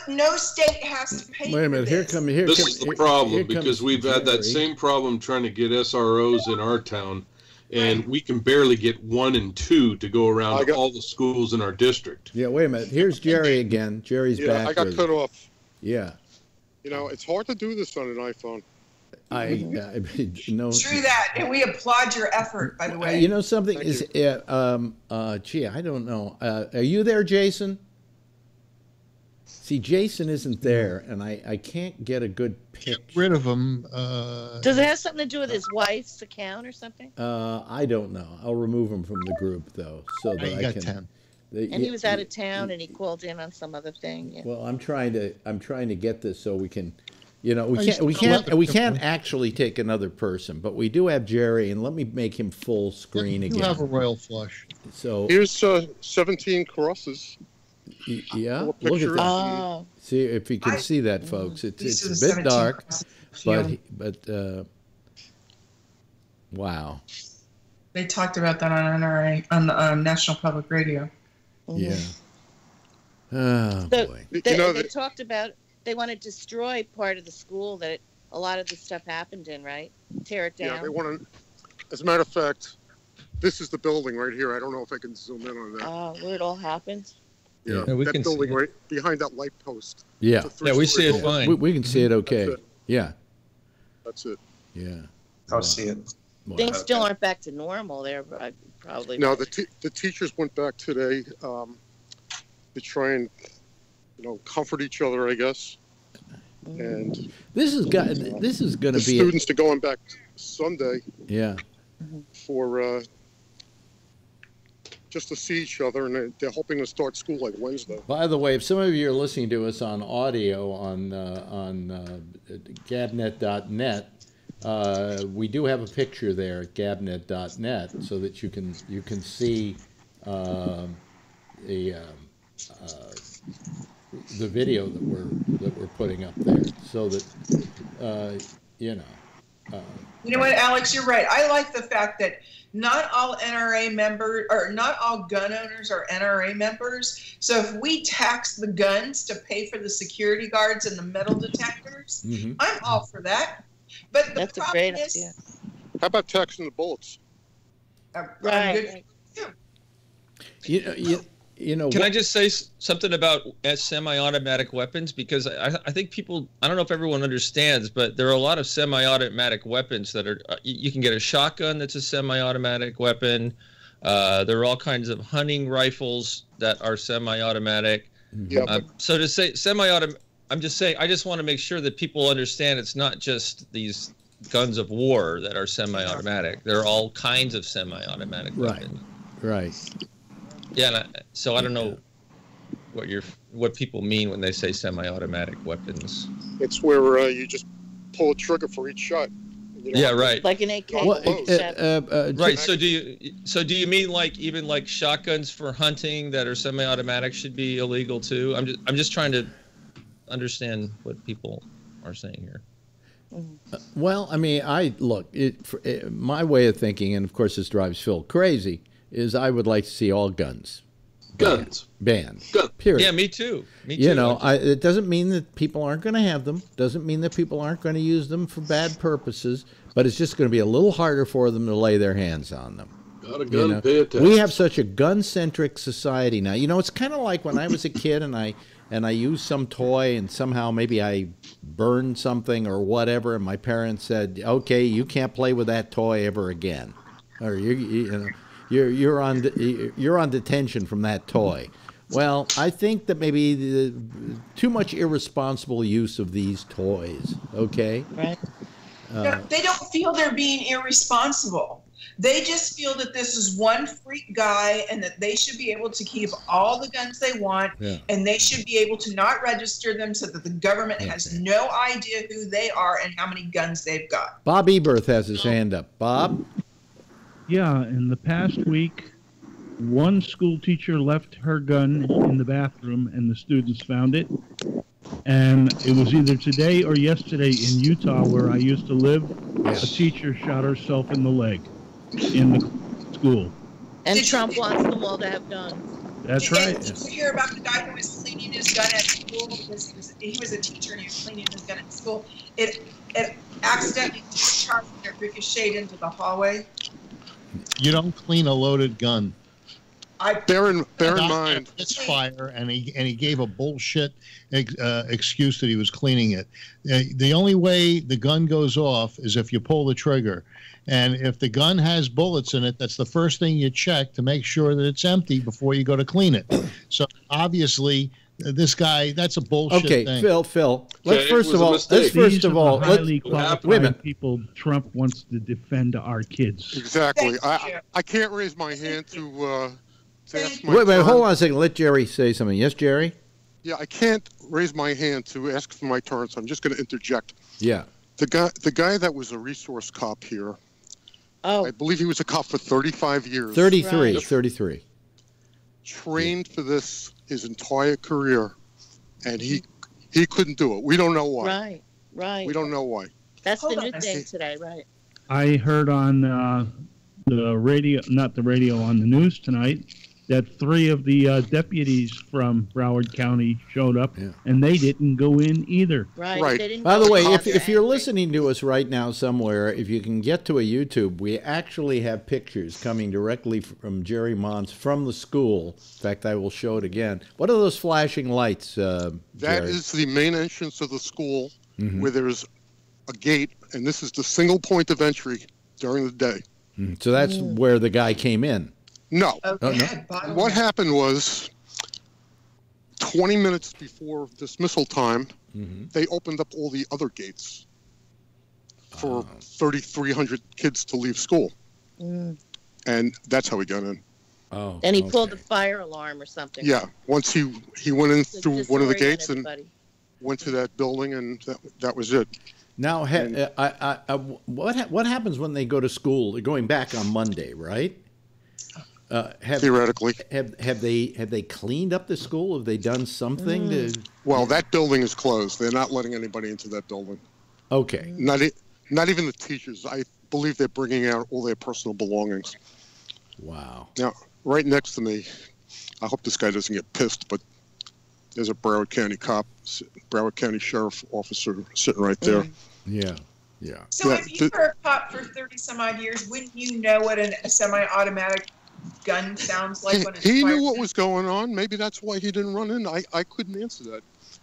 No state has to pay Wait a minute. Here this. come. This is the problem here because comes we've had that Jerry. same problem trying to get SROs in our town, and we can barely get 1 and 2 to go around to all the schools in our district. Yeah. Wait a minute. Here's Jerry again. Jerry's back. I got with cut it. off. Yeah. It's hard to do this on an iPhone. I no. True that, and we applaud your effort, by the way. You know something is gee, I don't know. Are you there, Jason? See, Jason isn't there, and I can't get a good picture. Get rid of him. Does it have something to do with his wife's account or something? I don't know. I'll remove him from the group though, so that you I got can. 10. And he was out of town, and he called in on some other thing. Yeah. Well, I'm trying to get this so we can. We you can't actually take another person, but we do have Jerry, and let me make him full screen You again. have a royal flush. So Here's 17 crosses. yeah, A look at picture that. Oh, See if you can see that, folks. It's These are a the bit 17 dark, crosses. but wow, They talked about that on NRA on the National Public Radio. yeah. Oh So boy. they talked about they want to destroy part of the school that a lot of the stuff happened in, right? Tear it down. Yeah, they want to. As a matter of fact, this is the building right here. I don't know if I can zoom in on that. Oh, where it all happened. Yeah. Yeah, we that can see building it. right behind that light post. Yeah. It's a Yeah, we see it three-story fine. We can see it okay. That's it. Yeah. That's it. Yeah. I'll see it. Wow. Things still aren't back to normal there, probably. No, the teachers went back today to try and comfort each other, I guess. And This is going the to be students are going back Sunday yeah. for just to see each other, and they're hoping to start school like Wednesday. By the way, if some of you are listening to us on audio on gabnet.net, we do have a picture there at gabnet.net so that you can see the video that we're putting up there, so that You know what, Alex? You're right. I like the fact that not all NRA members, or not all gun owners are NRA members. So if we tax the guns to pay for the security guards and the metal detectors, I'm all for that. But the That's a problem great is, idea. How about taxing the bullets? Right. Can I just say something about semi-automatic weapons? Because I think people, I don't know if everyone understands, but there are a lot of semi-automatic weapons that are, you can get a shotgun that's a semi-automatic weapon. There are all kinds of hunting rifles that are semi-automatic. Yeah, So to say semi-automatic, I'm just saying, I just want to make sure that people understand it's not just these guns of war that are semi-automatic. There are all kinds of semi-automatic weapons. Right. Yeah, so I don't know what people mean when they say semi-automatic weapons. It's where you just pull a trigger for each shot. Yeah, right. Like an AK. Right. So do you mean even like shotguns for hunting that are semi-automatic should be illegal too? I'm just trying to understand what people are saying here. Well, I mean, my way of thinking, and of course this drives Phil crazy, is I would like to see all guns banned. Period. Yeah, me too. You know, it doesn't mean that people aren't going to have them. Doesn't mean that people aren't going to use them for bad purposes. But it's just going to be a little harder for them to lay their hands on them. Got a gun, pay attention. We have such a gun-centric society now. You know, it's kind of like when I was a kid and I used some toy and somehow maybe I burned something or whatever, and my parents said, "Okay, you can't play with that toy ever again," or you're on detention from that toy. Well, I think that maybe too much irresponsible use of these toys. Okay. Right. No, they don't feel they're being irresponsible. They just feel that this is one freak guy and that they should be able to keep all the guns they want, and they should be able to not register them so that the government has no idea who they are and how many guns they've got. Bob Eberth has his hand up. Bob? Yeah, in the past week, one school teacher left her gun in the bathroom and the students found it. And it was either today or yesterday in Utah, where I used to live, a teacher shot herself in the leg in the school. And Trump wants them all to have guns. That's right. Did you hear about the guy who was cleaning his gun at school because he was a teacher and he was cleaning his gun at school? It accidentally discharged and it ricocheted into the hallway. You don't clean a loaded gun. Bear in mind, it's fire, and he gave a bullshit excuse that he was cleaning it. The only way the gun goes off is if you pull the trigger, and if the gun has bullets in it, that's the first thing you check to make sure that it's empty before you go to clean it. So obviously, this guy, that's a bullshit thing. Okay, Phil. Let's first of all, highly qualified people Trump wants to defend our kids. Exactly. I can't raise my hand to ask my Wait, hold on a second. Let Jerry say something. Yes, Jerry? Yeah, I can't raise my hand to ask for my turn, so I'm just going to interject. Yeah. The guy that was a resource cop here, I believe he was a cop for 35 years. 33. Right. 33. Trained for this his entire career, and he couldn't do it. We don't know why. Right. We don't know why. That's the new thing today, right? I heard on the radio, not the radio, on the news tonight, that 3 of the deputies from Broward County showed up, and they didn't go in either. Right. By the way, if you're listening to us right now somewhere, if you can get to a YouTube, we actually have pictures coming directly from Jerry Mons from the school. In fact, I will show it again. What are those flashing lights, That Jerry? is the main entrance of the school, where there's a gate, and this is the single point of entry during the day. So that's where the guy came in. No. Okay. Oh, no. What happened was 20 minutes before dismissal time, they opened up all the other gates for 3,300 kids to leave school. And that's how he got in. Oh. And he pulled the fire alarm or something. Yeah. Once he went in through one of the gates and went to that building, and that was it. Now, what happens when they go to school? They're going back on Monday, right? Theoretically. Have they cleaned up the school? Have they done something to? Well, that building is closed. They're not letting anybody into that building. Okay. Not even the teachers. I believe they're bringing out all their personal belongings. Wow. Now, right next to me, I hope this guy doesn't get pissed, but there's a Broward County Sheriff officer sitting right there. Yeah. So if you were a cop for 30 some odd years, wouldn't you know what a semi-automatic gun sounds like when it's He fired? knew what was going on. Maybe that's why he didn't run in. I couldn't answer that.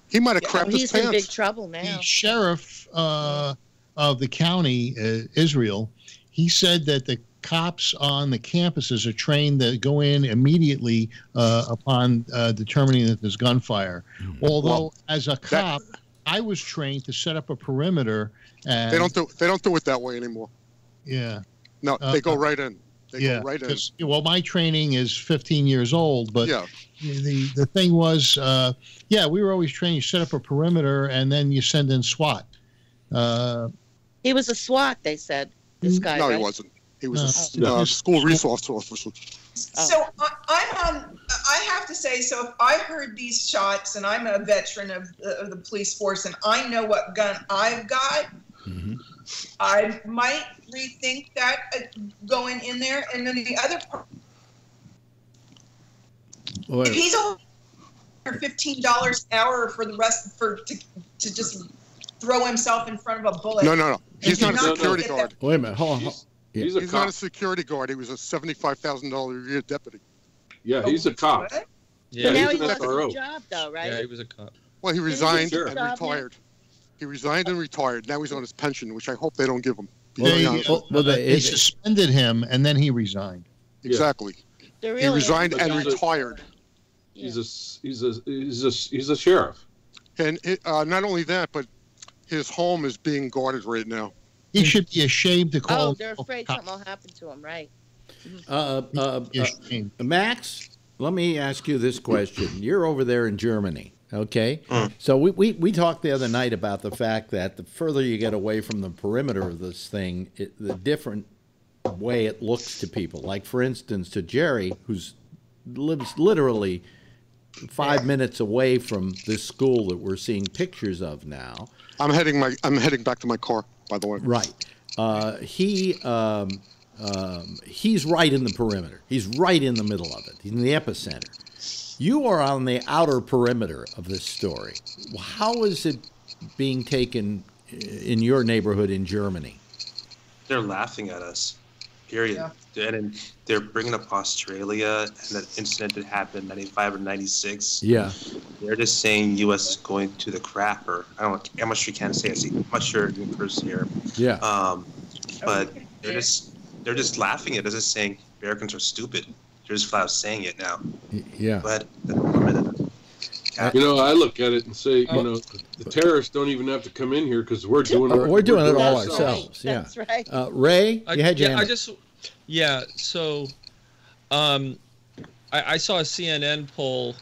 He might have crapped his pants. He's in big trouble now. The sheriff of the county, Israel, he said that the cops on the campuses are trained to go in immediately upon determining that there's gunfire. Although, as a cop, I was trained to set up a perimeter. And They don't do it that way anymore. Yeah. No, they go right in. They go right in. Well, my training is 15 years old, but the thing was, we were always trained. You set up a perimeter, and then you send in SWAT. He was a SWAT, they said. This guy. No, right? he wasn't. He was a school resource officer. So I have to say, so if I heard these shots, and I'm a veteran of the police force, and I know what gun I've got, I might rethink that going in there. And then the other part, if he's only $15 an hour for the rest to just throw himself in front of a bullet. No. He's not a security guard. Wait a minute. Hold on. Yeah. He's not a security guard. He was a $75,000 a year deputy. Yeah, he's a cop. What? Yeah, but now he's he an does a SRO. good job, though, right? Yeah, he was a cop. Well, he resigned Sure. and retired. He resigned and retired. Now he's on his pension, which I hope they don't give him. They suspended him, and then he resigned. Exactly. Really he resigned and retired. He's a sheriff. And not only that, but his home is being guarded right now. He should be ashamed to call. Oh, they're afraid something will happen to him, right? Max, let me ask you this question. You're over there in Germany, okay? So we talked the other night about the fact that the further you get away from the perimeter of this thing, the different way it looks to people. Like, for instance, to Jerry, who lives literally 5 minutes away from this school that we're seeing pictures of now. I'm heading back to my car, by the way. Right. He's right in the perimeter. He's right in the middle of it. He's in the epicenter. You are on the outer perimeter of this story. How is it being taken in your neighborhood in Germany? They're laughing at us. Period. Yeah. And they're bringing up Australia and that incident that happened in 95 or 96. Yeah. They're just saying U.S. is going to the crapper. I'm not sure you can't say it. I'm not sure you can curse here. Yeah. But they're just laughing at us and saying Americans are stupid. They're just flat out saying it now. Yeah. But I look at it and say, the terrorists don't even have to come in here because we're doing it. We're doing it all ourselves. Yeah. That's right. Ray, you had your hand. So, I saw a CNN poll,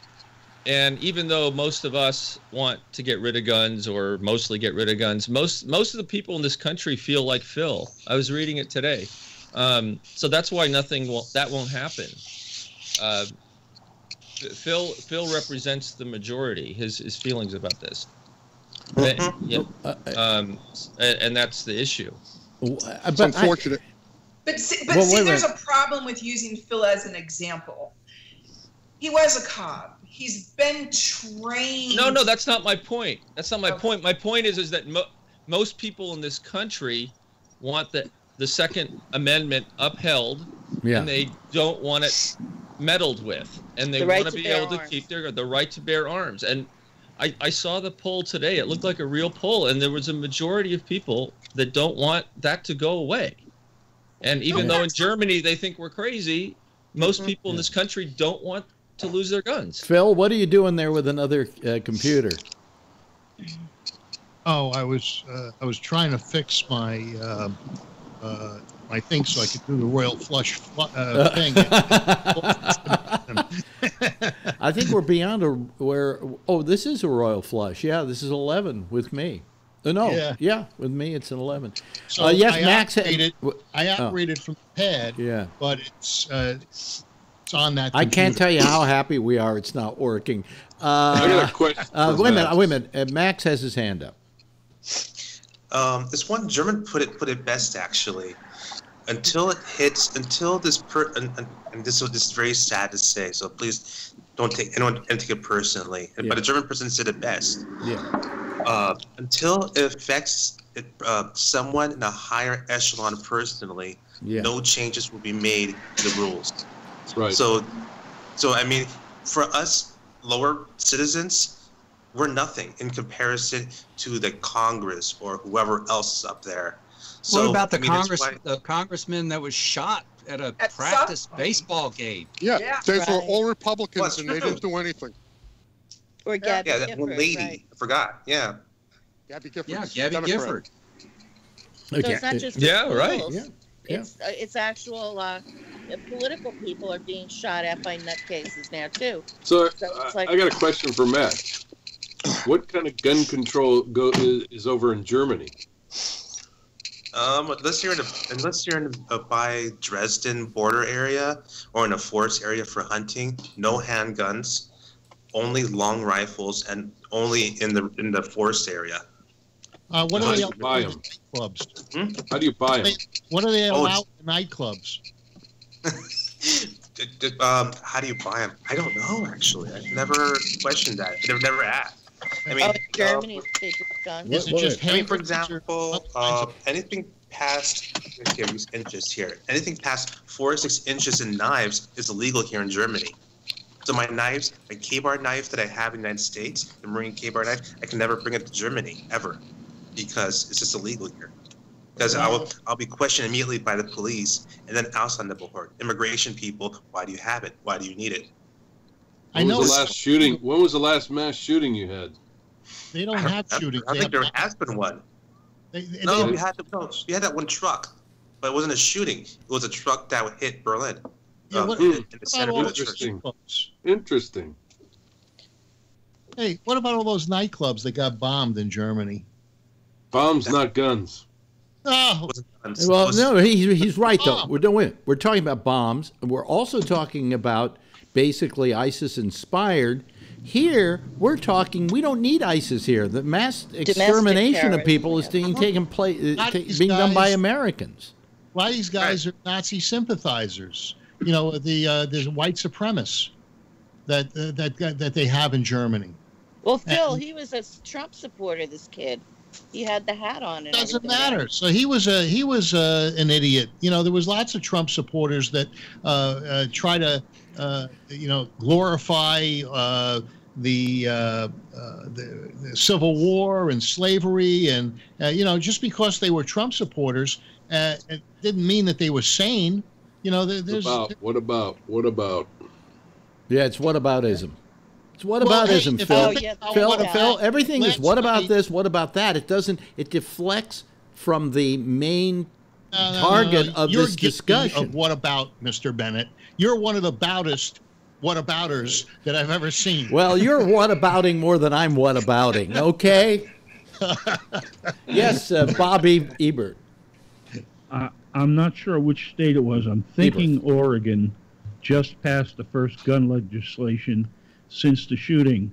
and even though most of us want to get rid of guns or mostly get rid of guns, most of the people in this country feel like Phil. I was reading it today. So that's why that won't happen. Phil represents the majority. His feelings about this, and that's the issue. It's unfortunate. But see, there's a problem with using Phil as an example. He was a cop. He's been trained. No, that's not my point. That's not my point. My point is that most people in this country want the Second Amendment upheld, and they don't want it meddled with, and they want to be able to keep the right to bear arms. And I saw the poll today. It looked like a real poll, and there was a majority of people that don't want that to go away. And even though in Germany they think we're crazy, most people in this country don't want to lose their guns. Phil, what are you doing there with another computer? Oh, I was trying to fix my my thing so I could do the royal flush thing. I think we're beyond where. Oh, this is a royal flush. Yeah, this is 11 with me. Yeah, with me it's an 11. So yes, Max. I operated from the pad. Yeah, but it's on that computer. I can't tell you how happy we are. It's not working. I got a question. Wait a minute. Max has his hand up. This one German put it best actually. Until this and this is very sad to say, so please don't take it personally. Yeah. But a German person said it best. Yeah. Until it affects someone in a higher echelon personally, no changes will be made to the rules. Right. So I mean, for us lower citizens, we're nothing in comparison to the Congress or whoever else is up there. So, what about the congressman that was shot at a practice baseball game? Yeah, they were all Republicans and they didn't do anything. Or that one lady. Right. I forgot. Yeah. Gabby Gifford. Yeah, Gabby Gifford. So it's not just right. schools. It's actual political people are being shot at by nutcases now too. So it's like, I got a question for Matt. What kind of gun control is over in Germany? Unless you're in a by Dresden border area or in a forest area for hunting, no handguns, only long rifles, and only in the forest area. What are they buy them? Clubs? How do you buy them? What are they allowed in nightclubs? How do you buy them? I don't know. Actually, I've never questioned that. I've never asked. I mean, Germany, they just guns. I mean, for example, anything past inches here, anything past 4 or 6 inches in knives is illegal here in Germany. So my knives, my K-bar knife that I have in the United States, the Marine K-bar knife, I can never bring it to Germany ever, because it's just illegal here. Because I'll be questioned immediately by the police, and then outside the board, immigration people. Why do you have it? Why do you need it? When was the last shooting? When was the last mass shooting you had? They don't have shootings. I think there has been one. We had that one truck, but it wasn't a shooting. It was a truck that hit Berlin. In the center of the church. Interesting. Hey, what about all those nightclubs that got bombed in Germany? Bombs, not guns. Oh. Well, no, he's right though. We're talking about bombs. We're also talking about basically ISIS-inspired. Here, we're talking. We don't need ISIS here. The mass extermination of people is being taken place, being done by Americans. A lot of these guys are Nazi sympathizers. You know, the white supremacists that they have in Germany. Well, Phil, he was a Trump supporter. This kid, he had the hat on. And doesn't matter. So he was an idiot. You know, there was lots of Trump supporters that try to glorify the Civil War and slavery, and just because they were Trump supporters, it didn't mean that they were sane. You know, what about? Yeah, it's whataboutism. It's whataboutism, Phil. Phil, everything is what about this? What about that? It doesn't. It deflects from the main target of this discussion. Of what about, Mr. Bennett? You're one of the whatabouters that I've ever seen. Well, you're whatabouting more than I'm whatabouting, okay? Yes, Bobby Ebert. I'm not sure which state it was. I'm thinking Oregon just passed the first gun legislation since the shooting.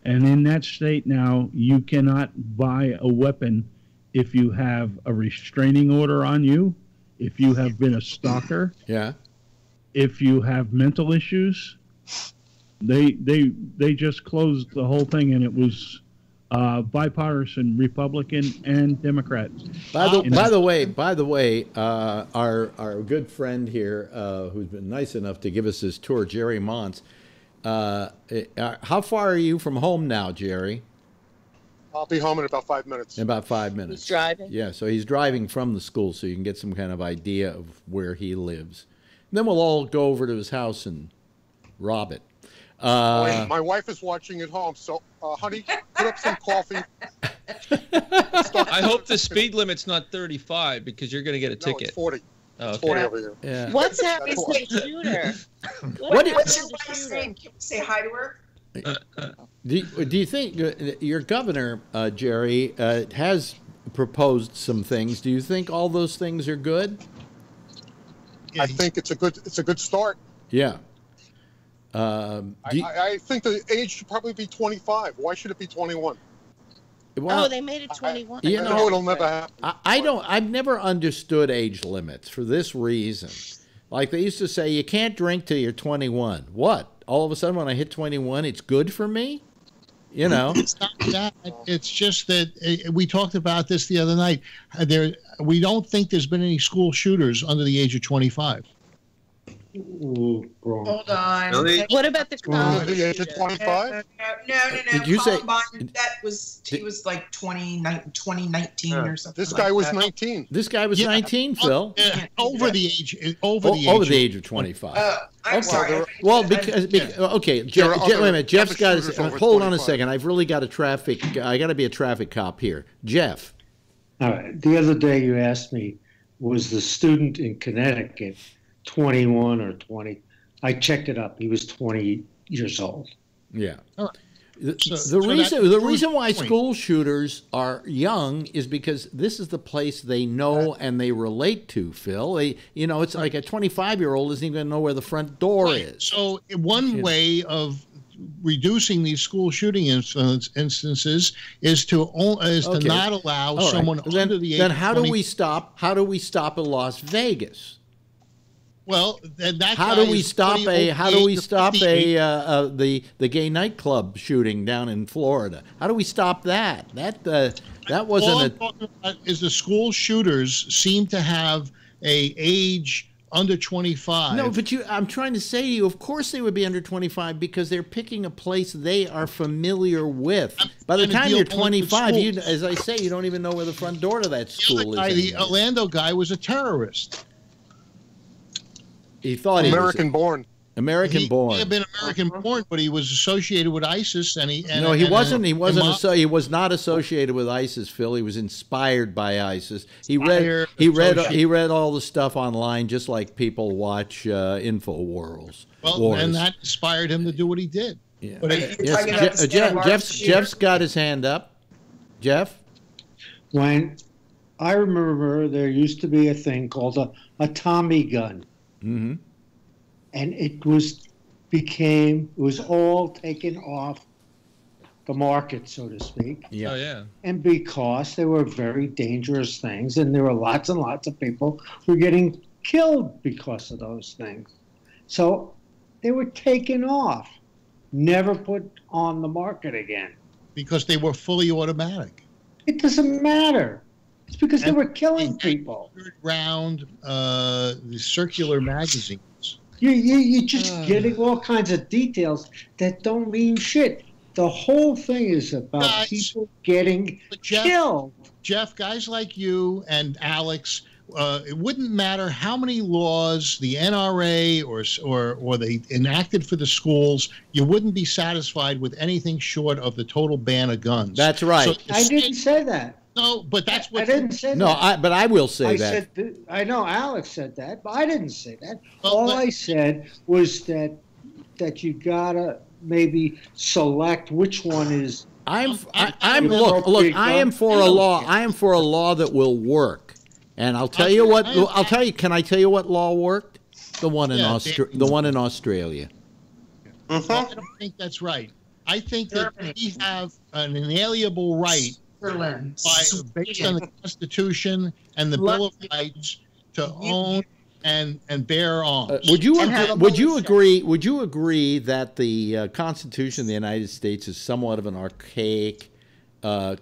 And in that state now, you cannot buy a weapon if you have a restraining order on you, if you have been a stalker, if you have mental issues. They just closed the whole thing, and it was bipartisan, Republican and Democrat. By the way, our good friend here, who's been nice enough to give us this tour, Jerry Montz. How far are you from home now, Jerry? I'll be home in about 5 minutes. In about 5 minutes. He's driving? Yeah, so he's driving from the school, so you can get some kind of idea of where he lives. And then we'll all go over to his house and rob it. My wife is watching at home, so honey, put up some coffee. I hope the speed limit's not 35 because you're going to get a ticket. It's 40. Oh, it's 40 over here. Yeah. What's happening to the shooter? What's your wife's name? Can we say hi to her? Do you think your governor, Jerry, has proposed some things? Do you think all those things are good? I think it's a good start. Yeah. I think the age should probably be 25. Why should it be 21? Well, they made it 21. I know it'll never happen. I've never understood age limits for this reason. Like they used to say, you can't drink till you're 21. What? All of a sudden, when I hit 21, it's good for me? You know? It's not that. It's just that we talked about this the other night. We don't think there's been any school shooters under the age of 25. Ooh, wrong. Hold on. Really? What about the college? The age of 25? No. Did you say- Columbine, he was like 2019 or something. This guy was 19. This guy was 19, Phil. Over the age. Over the age of 25. I'm sorry. Well, because okay, Jeff, wait a minute. Jeff's got his. Hold on a second. I've really got I got to be a traffic cop here. Jeff. All right. The other day you asked me, was the student in Connecticut 21 or 20? I checked it up. He was 20 years old. Yeah. The reason why school shooters are young is because this is the place they know and they relate to, Phil. It's like a 25-year-old isn't even going to know where the front door is. So one way of reducing these school shooting instances is to not allow someone under the age. Then how do we stop? How do we stop in Las Vegas? Well, then that how do we stop the gay nightclub shooting down in Florida? How do we stop that? That wasn't all I'm talking about is the school shooters seem to have a age under 25. No, but I'm trying to say to you, of course they would be under 25 because they're picking a place they are familiar with. By the time you're 25, as I say, you don't even know where the front door to that school is. The Orlando guy was a terrorist. He thought American-born. American-born. He had been American-born, but he was associated with ISIS, he wasn't. He was not associated with ISIS, Phil. He was inspired by ISIS. He read all the stuff online, just like people watch InfoWars. Well, and that inspired him to do what he did. Yeah. But Jeff's got his hand up. Jeff? When I remember, there used to be a thing called a Tommy gun. Mm-hmm. And it was all taken off the market, so to speak. Yeah. Oh, yeah. And because they were very dangerous things, and there were lots and lots of people who were getting killed because of those things. So they were taken off, never put on the market again. Because they were fully automatic. It doesn't matter. It's because they were killing people. Round the circular magazines. You're just getting all kinds of details that don't mean shit. The whole thing is about people getting killed. Jeff, guys like you and Alex, it wouldn't matter how many laws the NRA or they enacted for the schools, you wouldn't be satisfied with anything short of the total ban of guns. That's right. So I didn't say that. No, but that's what I didn't say. No, that. but I will say that. I know Alex said that, but I didn't say that. All I said was that you gotta maybe select which one is. I am for a law. I am for a law that will work, and I'll tell you what. Can I tell you what law worked? The one in Australia. Well, I don't think that's right. I think that we have an inalienable right. Based on the Constitution and the Bill of Rights to own and bear arms. Would you agree that the Constitution of the United States is somewhat of an archaic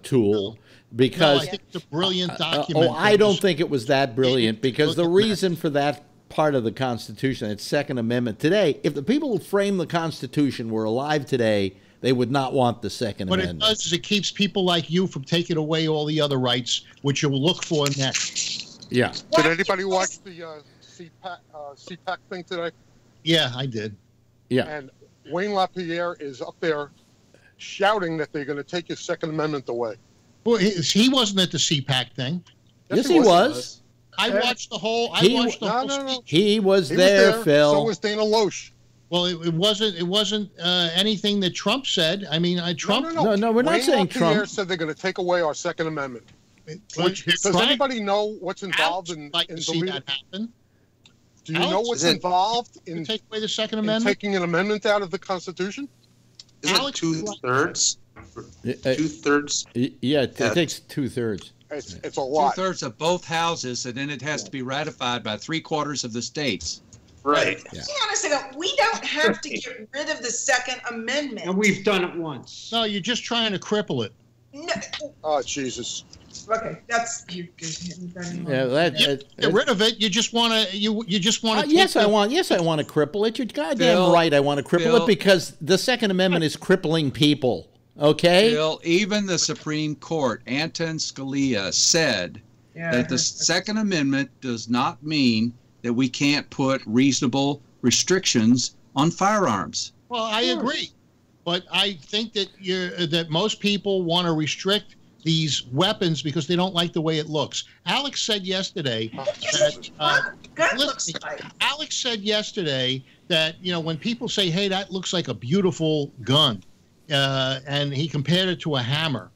tool? Because I think it's a brilliant document. I don't think it was that brilliant because the reason for that part of the Constitution, its Second Amendment today, if the people who framed the Constitution were alive today, they would not want the Second Amendment. What it does is it keeps people like you from taking away all the other rights, which you'll look for next. Yeah. Did anybody watch the CPAC thing today? Yeah, I did. Yeah. And Wayne LaPierre is up there shouting that they're going to take his Second Amendment away. Well, he wasn't at the CPAC thing. Yes, he was. I watched the whole. No. He was there, Phil. So was Dana Loesch. Well, it wasn't anything that Trump said. I mean, Trump. No, we're not saying Trump. Wayne LaPierre said they're going to take away our Second Amendment. Does anybody know what's involved in see that happen? Do you know what's involved in take away the Second Amendment? Taking an amendment out of the Constitution? Isn't it 2/3? 2/3? Yeah, it takes 2/3. It's a lot. 2/3 of both houses, and then it has to be ratified by 3/4 of the states. Right. Yeah. Hang on a second. We don't have to get rid of the Second Amendment. And we've done it once. No, you're just trying to cripple it. No. Oh, Jesus. Okay, that's you. Get rid of it. You just want to. You just want to. Yes, I want to cripple it. You're goddamn right. I want to cripple it because the Second Amendment is crippling people. Okay. Bill, even the Supreme Court, Anton Scalia said that the Second Amendment does not mean that we can't put reasonable restrictions on firearms. Well, I agree, but I think that that most people want to restrict these weapons because they don't like the way it looks. Alex said yesterday Alex said yesterday that when people say, "Hey, that looks like a beautiful gun," and he compared it to a hammer.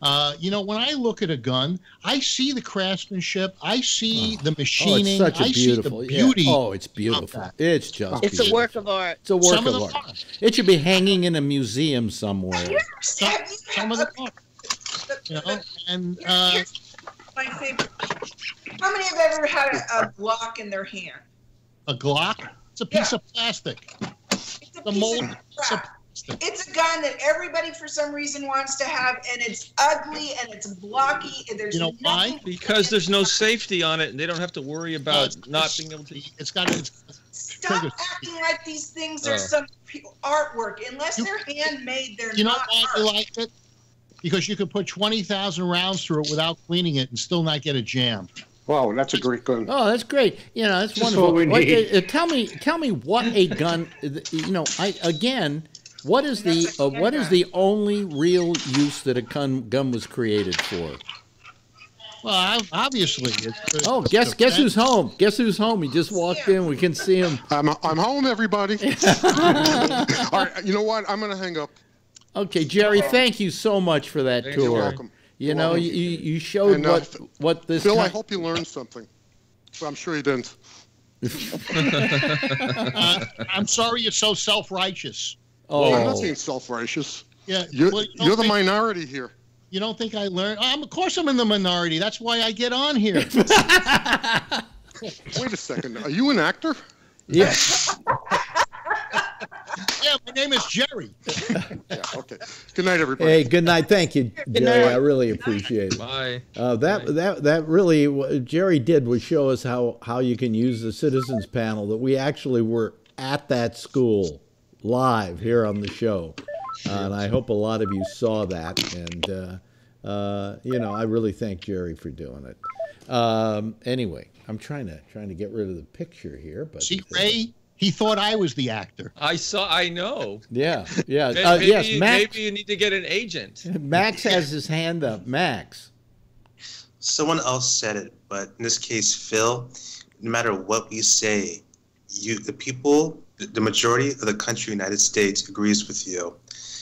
When I look at a gun, I see the craftsmanship, I see the machining, it's such a I beautiful, see the beauty. Yeah. Oh, it's beautiful. It's just It's beautiful. a work of art. It's a work of art. It should be hanging in a museum somewhere. Some of the art. And here's my favorite. How many have ever had a Glock in their hand? A Glock? It's a piece of plastic. It's a piece of crap. It's a gun that everybody for some reason wants to have, and it's ugly and it's blocky and there's why? Because there's no safety on it, and they don't have to worry about not being able to. It's got to. Stop acting like these things are some artwork. Unless they're handmade, they're not. Why you like it? Because you could put 20,000 rounds through it without cleaning it and still not get a jam. Wow, that's a great gun. Oh, that's great. That's wonderful. What we need. Tell me what a gun. What is the only real use that a gun was created for? Well, obviously. Guess who's home? Guess who's home? He just walked in. We can see him. I'm home, everybody. All right, you know what? I'm going to hang up. Okay, Jerry, thank you so much for that tour. You're welcome. You showed what this. Phil, I hope you learned something. But I'm sure you didn't. I'm sorry you're so self-righteous. Oh, I'm not being self-righteous. Yeah, you're the minority here. You don't think I learned? Of course I'm in the minority. That's why I get on here. Wait a second. Are you an actor? Yes. Yeah, my name is Jerry. Yeah, okay. Good night, everybody. Hey, good night. Thank you, Jerry. I really appreciate it. Bye. That really what Jerry did was show us how you can use the citizens panel, that we actually were at that school live here on the show. And I hope a lot of you saw that. And, I really thank Jerry for doing it. Anyway, I'm trying to get rid of the picture here. But see, Ray, he thought I was the actor. I know. Yeah. Yes, Max. Max. Maybe you need to get an agent. Max has his hand up. Max. Someone else said it, but in this case, Phil, no matter what we say, the majority of the country, United States, agrees with you.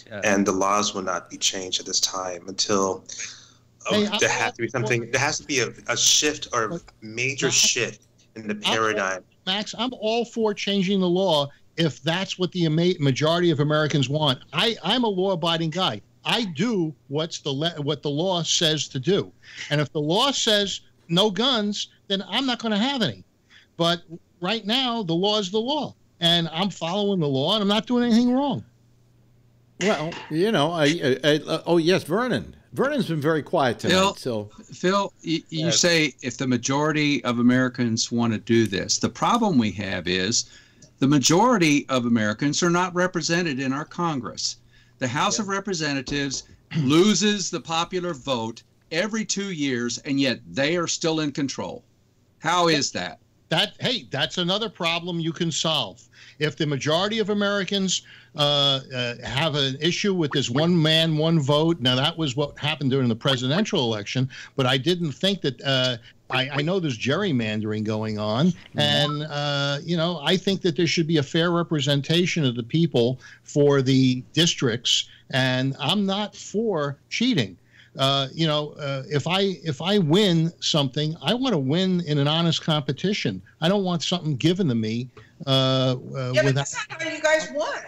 Yeah. And the laws will not be changed at this time until there has to be something. There has to be a shift or a major shift in the paradigm. Max, I'm all for changing the law if that's what the majority of Americans want. I'm a law-abiding guy. I do what the law says to do. And if the law says no guns, then I'm not going to have any. But right now, the law is the law. And I'm following the law, and I'm not doing anything wrong. Well, oh, yes, Vernon. Vernon's been very quiet tonight. Phil, you say if the majority of Americans want to do this. The problem we have is the majority of Americans are not represented in our Congress. The House of Representatives loses the popular vote every 2 years, and yet they are still in control. How is that? That's another problem you can solve. If the majority of Americans have an issue with this one man, one vote, now that was what happened during the presidential election, but I didn't think that, I know there's gerrymandering going on, and, I think that there should be a fair representation of the people for the districts, and I'm not for cheating. If I win something, I want to win in an honest competition. I don't want something given to me. But that's not how you guys won.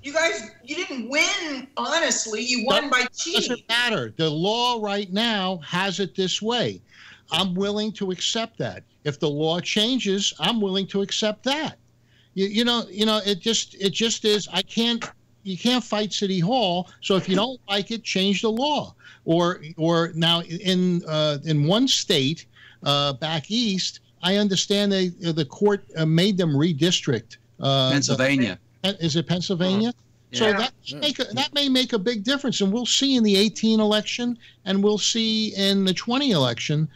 You didn't win honestly. You won by cheating. Doesn't matter. The law right now has it this way. I'm willing to accept that. If the law changes, I'm willing to accept that. It just is. I can't you can't fight City Hall. So if you don't like it, change the law. Or now in one state back east, I understand the court made them redistrict. Pennsylvania. Is it Pennsylvania? So Yeah. that may make a big difference, and we'll see in the 18 election, and we'll see in the 20 election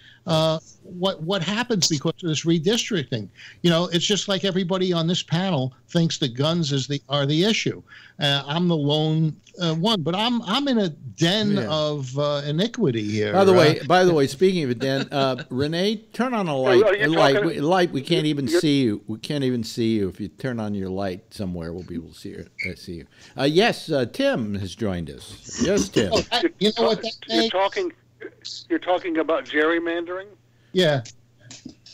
what happens because of this redistricting. You know, it's just like everybody on this panel thinks that guns are the issue. I'm the lone one, but I'm in a den of iniquity here. By the way, speaking of a den, Renee, turn on a light. Light. We can't even see you. We can't even see you. If you turn on your light somewhere, we'll be able to see you. Yes, Tim has joined us. Yes, Tim. You know what You're talking about gerrymandering? Yeah.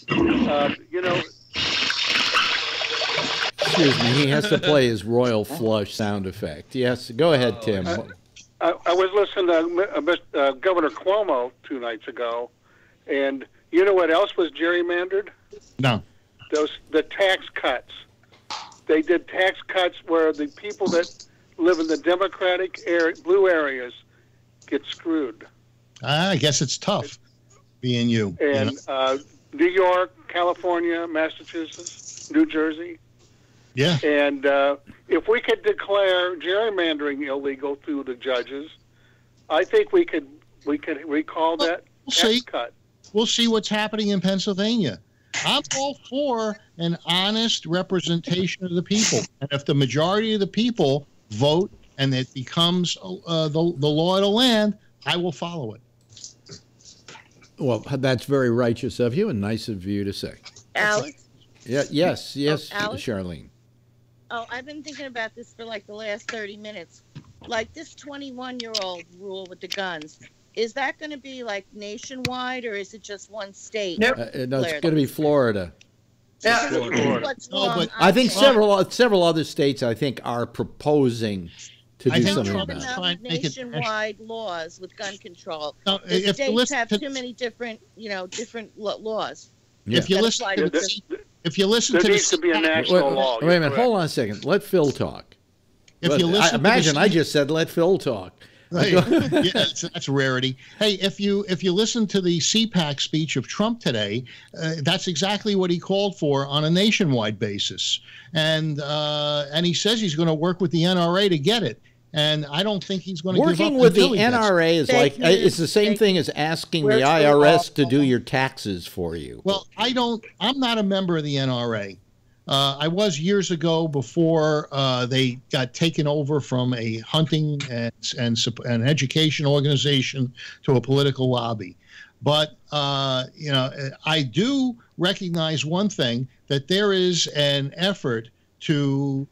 You know. Excuse me, he has to play his royal flush sound effect. Yes, go ahead, Tim. I was listening to Governor Cuomo 2 nights ago, and you know what else was gerrymandered? No. The tax cuts. They did tax cuts where the people that live in the Democratic blue areas get screwed. I guess it's tough being you. And New York, California, Massachusetts, New Jersey. Yeah. And if we could declare gerrymandering illegal through the judges, I think we could recall that tax cut. We'll see what's happening in Pennsylvania. I'm all for an honest representation of the people. And if the majority of the people vote and it becomes the law of the land, I will follow it. Well, that's very righteous of you and nice of you to say. Alex? Yeah. Yes, Alex? Charlene. Oh, I've been thinking about this for like the last 30 minutes. Like this 21-year-old rule with the guns, is that going to be like nationwide or is it just one state? No, it's going to be Florida. Florida. I think several other states, I think, are proposing to do something about it. Enough nationwide laws with gun control. No, the states have too many different laws. Yeah. If you listen to there needs to be a national law. Wait a minute, hold on a second. Let Phil talk. I just said let Phil talk. Right. Yeah, that's a rarity. Hey, if you listen to the CPAC speech of Trump today, that's exactly what he called for on a nationwide basis, and he says he's going to work with the NRA to get it. And I don't think he's going to give up. Working with the NRA is it's the same thing as asking the IRS to do your taxes for you. Well, I'm not a member of the NRA. I was years ago before they got taken over from a hunting and education organization to a political lobby. But I do recognize one thing, that there is an effort to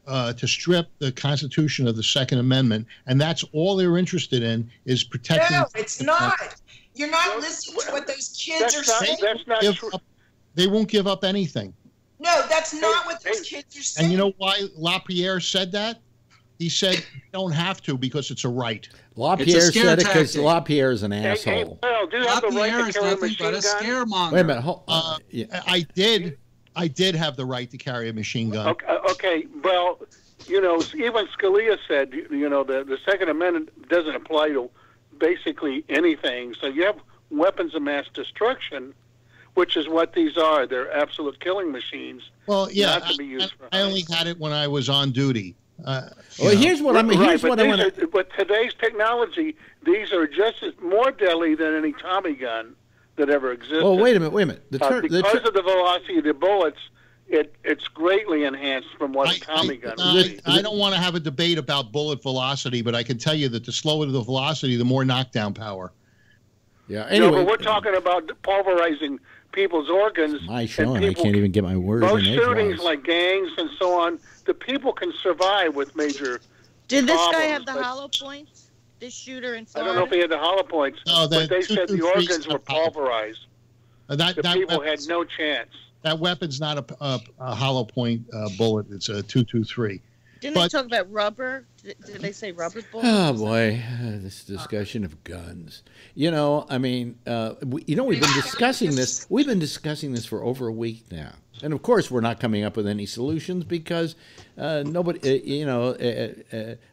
strip the Constitution of the Second Amendment, and that's all they're interested in is protecting. No, it's not. You're not listening to what those kids are saying. That's not true. They won't give up anything. No, that's not what those kids are saying. And you know why LaPierre said that? He said you don't have to because it's a right. LaPierre said it because LaPierre is an asshole. Do you have the right to carry a machine gun? Wait a minute. I did have the right to carry a machine gun. Okay. Well, even Scalia said, the Second Amendment doesn't apply to basically anything. So you have weapons of mass destruction, which is what these are. They're absolute killing machines. Well, yeah, not to be used for I only had it when I was on duty. Here's what I mean. But today's technology, these are just more deadly than any Tommy gun that ever existed. Well, wait a minute. Because of the velocity of the bullets, it's greatly enhanced from what a Tommy gun would be. I don't want to have a debate about bullet velocity, but I can tell you that the slower the velocity, the more knockdown power. Yeah. Anyway, but we're talking about pulverizing people's organs. My showing, I can't even get my words in edgewise. Most shootings, like gangs and so on, the people can survive with major. Did this problems, guy have the hollow points? This shooter in Florida? I don't know if he had the hollow points, but they said the organs were pulverized. The people had no chance. That weapon's not a hollow point bullet. It's a .223. Didn't they talk about rubber? Did they say rubber bullets? Oh boy, this discussion of guns. We've been discussing this. We've been discussing this for over a week now. And of course, we're not coming up with any solutions because nobody,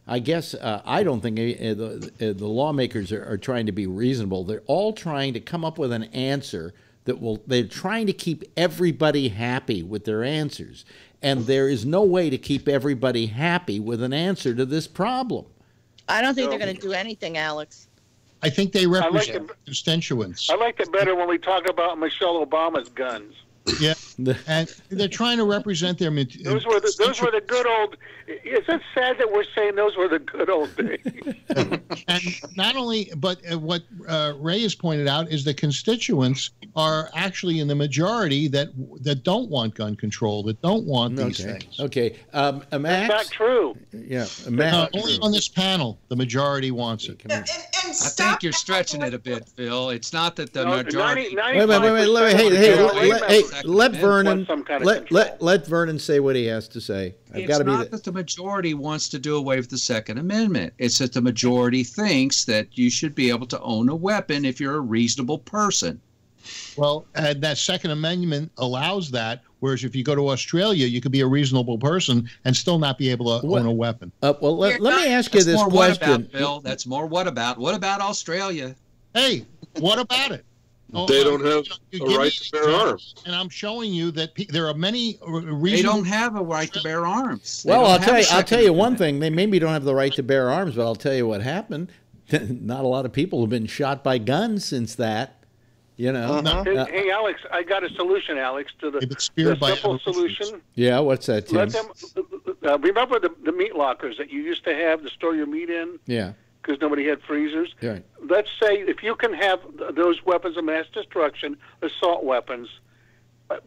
I guess I don't think the lawmakers are trying to be reasonable. They're all trying to come up with an answer they're trying to keep everybody happy with their answers. And there is no way to keep everybody happy with an answer to this problem. I don't think they're going to do anything, Alex. I think they represent constituents. I like it better when we talk about Michelle Obama's guns. Yeah, and they're trying to represent their. Those were the good old. Is it sad that we're saying those were the good old days? And not only, but what Ray has pointed out is the constituents are actually in the majority that don't want gun control, that don't want these things. Okay, Max. That's not true. Yeah, Max. Only on this panel, the majority wants it. I think you're stretching it a bit, Phil. It's not that the majority. Wait. Let Vernon let Vernon say what he has to say. It's not that the majority wants to do away with the Second Amendment. It's that the majority thinks that you should be able to own a weapon if you're a reasonable person. Well, that Second Amendment allows that, whereas if you go to Australia, you could be a reasonable person and still not be able to own a weapon. Well, let me ask you this question. What about, Bill? That's more what about. What about Australia? Hey, what about it? They don't have a right to bear arms. And I'm showing you that there are many reasons. They don't have a right to bear arms. Well, I'll tell you one thing. They maybe don't have the right to bear arms, but I'll tell you what happened. Not a lot of people have been shot by guns since that. You know. Hey, Alex, I got a solution, Alex, to the simple solution. Yeah, what's that, Tim? Let them remember the meat lockers that you used to have to store your meat in. Yeah. Because nobody had freezers. Right. Let's say if you can have those weapons of mass destruction, assault weapons,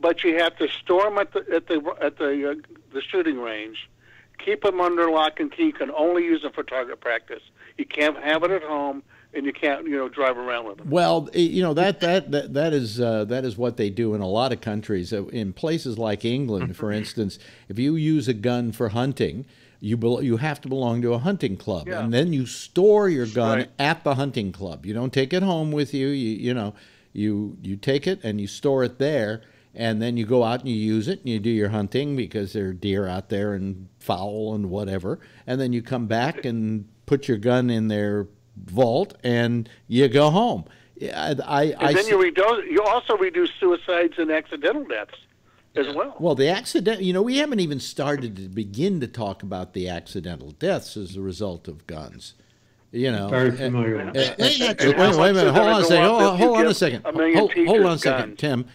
but you have to store them at the shooting range, keep them under lock and key. You can only use them for target practice. You can't have it at home, and you can't drive around with them. Well, that is what they do in a lot of countries. In places like England, for instance, if you use a gun for hunting, you have to belong to a hunting club, and then you store your gun at the hunting club. You don't take it home with you. You take it and you store it there, and then you go out and you use it and you do your hunting because there are deer out there and fowl and whatever, and then you come back and put your gun in their vault and you go home. You also reduce suicides and accidental deaths as well. Well, the accident, we haven't even started to begin to talk about the accidental deaths as a result of guns. Very familiar with that. Wait a minute. Hold on a second. Hold on a second, Tim.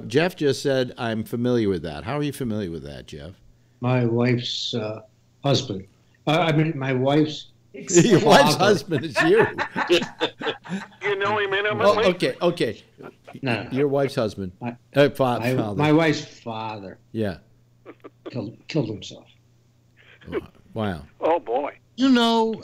Jeff just said, I'm familiar with that. How are you familiar with that, Jeff? My wife's husband. My wife's Your wife's husband is you. You know him intimately? Okay. No. Your wife's husband. Father. My wife's father. Yeah. Killed himself. Wow. Oh, boy.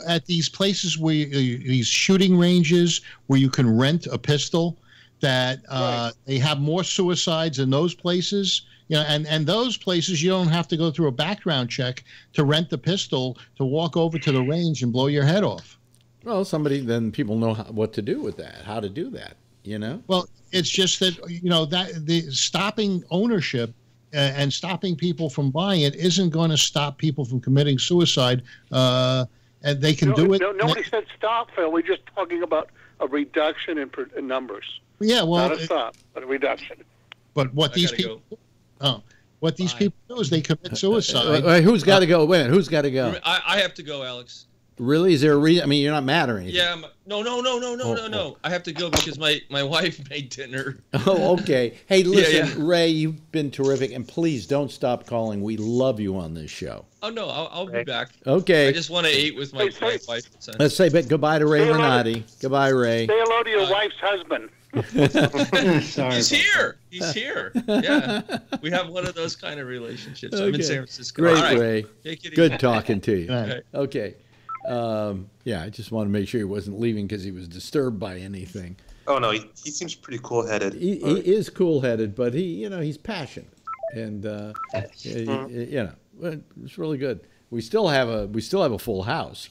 At these places these shooting ranges where you can rent a pistol, that they have more suicides in those places. And those places, you don't have to go through a background check to rent the pistol to walk over to the range and blow your head off. Well, then people know what to do with that, how to do that, Well, it's just that, that the stopping ownership and stopping people from buying it isn't going to stop people from committing suicide. And they can do it. Nobody said stop, Phil. We're just talking about a reduction in numbers. Yeah, well, not a stop, but a reduction. But what these people do is they commit suicide. Who's got to go? Wait a minute, who's got to go? I have to go, Alex. Really? Is there a reason? I mean, you're not mad or anything. Yeah. No. I have to go because my wife made dinner. Oh, okay. Hey, listen, Ray, you've been terrific, and please don't stop calling. We love you on this show. Oh no, I'll be back. Okay. I just want to eat with my wife. And Let's say goodbye to Ray Renati. Goodbye, Ray. Say hello to your wife's husband. Sorry. He's here. Yeah. We have one of those kind of relationships. I'm in San Francisco. Great, Ray. Good talking to you. Right. Okay. I just want to make sure he wasn't leaving because he was disturbed by anything. Oh no, he seems pretty cool-headed. He is cool-headed, but he's passionate, and it's really good. We still have a full house.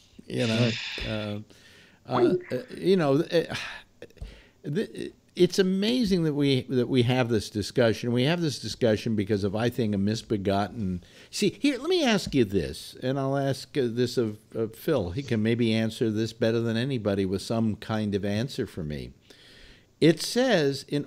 it's amazing that we have this discussion. We have this discussion because of, I think, a misbegotten. See, here, let me ask you this, and I'll ask this of Phil. He can maybe answer this better than anybody with some kind of answer for me. It says in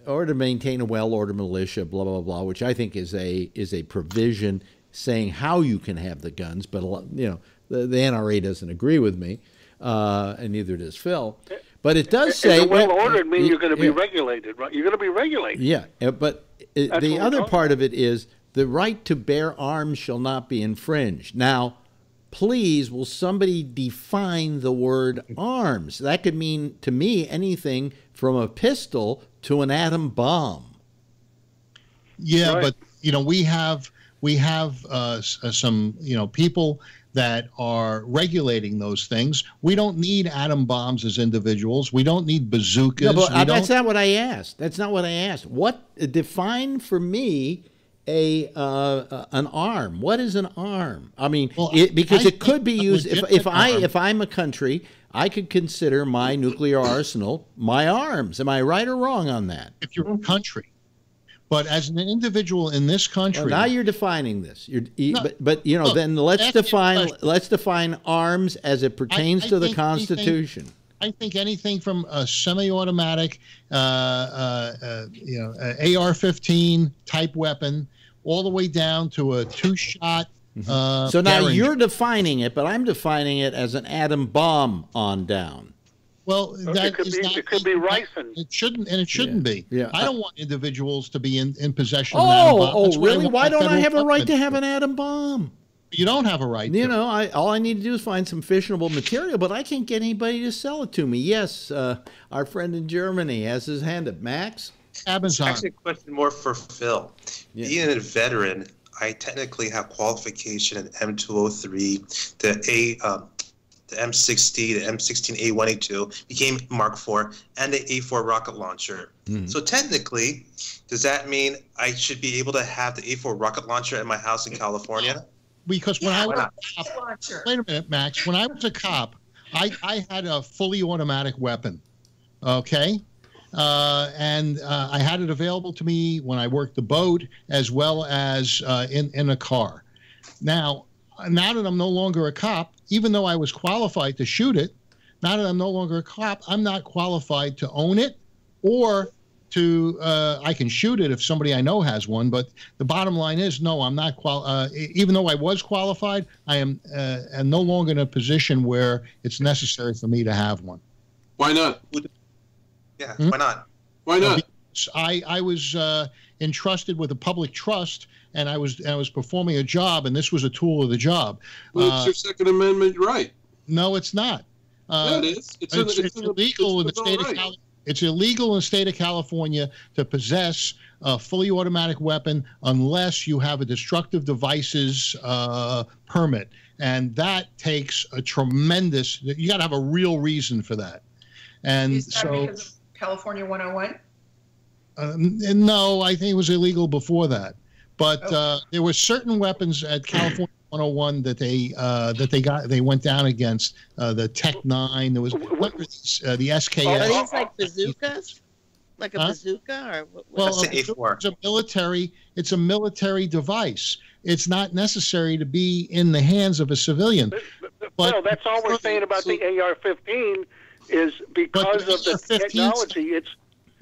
order to maintain a well-ordered militia, blah blah blah, which I think is a provision saying how you can have the guns, but the NRA doesn't agree with me, and neither does Phil. But it does say well-ordered means you're going to be regulated, right? You're going to be regulated. Yeah, but the other part of it is the right to bear arms shall not be infringed. Now, please, will somebody define the word arms? That could mean to me anything from a pistol to an atom bomb. Yeah, right. But we have some people that are regulating those things. We don't need atom bombs as individuals. We don't need bazookas. No, but that's not what I asked. That's not what I asked. What define for me an arm? What is an arm? I mean, because it could be used. If I'm a country, I could consider my nuclear arsenal my arms. Am I right or wrong on that? If you're a country. But as an individual in this country, well, now you're defining this. Then let's define arms as it pertains to the Constitution. I think anything from a semi-automatic, AR-15 type weapon, all the way down to a two-shot. So now you're defining it, but I'm defining it as an atom bomb on down. Well, it could be ricin. It shouldn't be. Yeah. I don't want individuals to be in possession of an atom bomb. Oh, really? Why don't I have a right to have an atom bomb? You don't have a right to. All I need to do is find some fissionable material, but I can't get anybody to sell it to me. Yes, our friend in Germany has his hand up. Max? It's actually a question more for Phil. Yeah. Being a veteran, I technically have qualification in M203, the M60, the M16A1A2 became Mark IV, and the A4 rocket launcher. So technically, does that mean I should be able to have the A4 rocket launcher at my house in California? Because when I was a cop, wait a minute, Max. When I was a cop, I had a fully automatic weapon, okay? And I had it available to me when I worked the boat as well as in a car. Now that I'm no longer a cop, even though I was qualified to shoot it, now that I'm no longer a cop, I'm not qualified to own it or to, I can shoot it if somebody I know has one, but the bottom line is, no, I'm not, even though I was qualified, I am no longer in a position where it's necessary for me to have one. Why not? Yeah, why not? Why not? Because I was entrusted with a public trust, and I was performing a job, and this was a tool of the job. Well, it's your Second Amendment right. No, it's not. Yeah, it is. It's illegal in the state of California. It's illegal in the state of California to possess a fully automatic weapon unless you have a destructive devices permit, and that takes a tremendous. You got to have a real reason for that. And is that because of California 101? No, I think it was illegal before that. But there were certain weapons at California 101 that they went down against. The Tech 9. There was the SKS. Are these like bazookas? Like a bazooka, or well, it's a military device. It's not necessary to be in the hands of a civilian. But no, that's all we're saying about the AR-15 is because of the technology. It's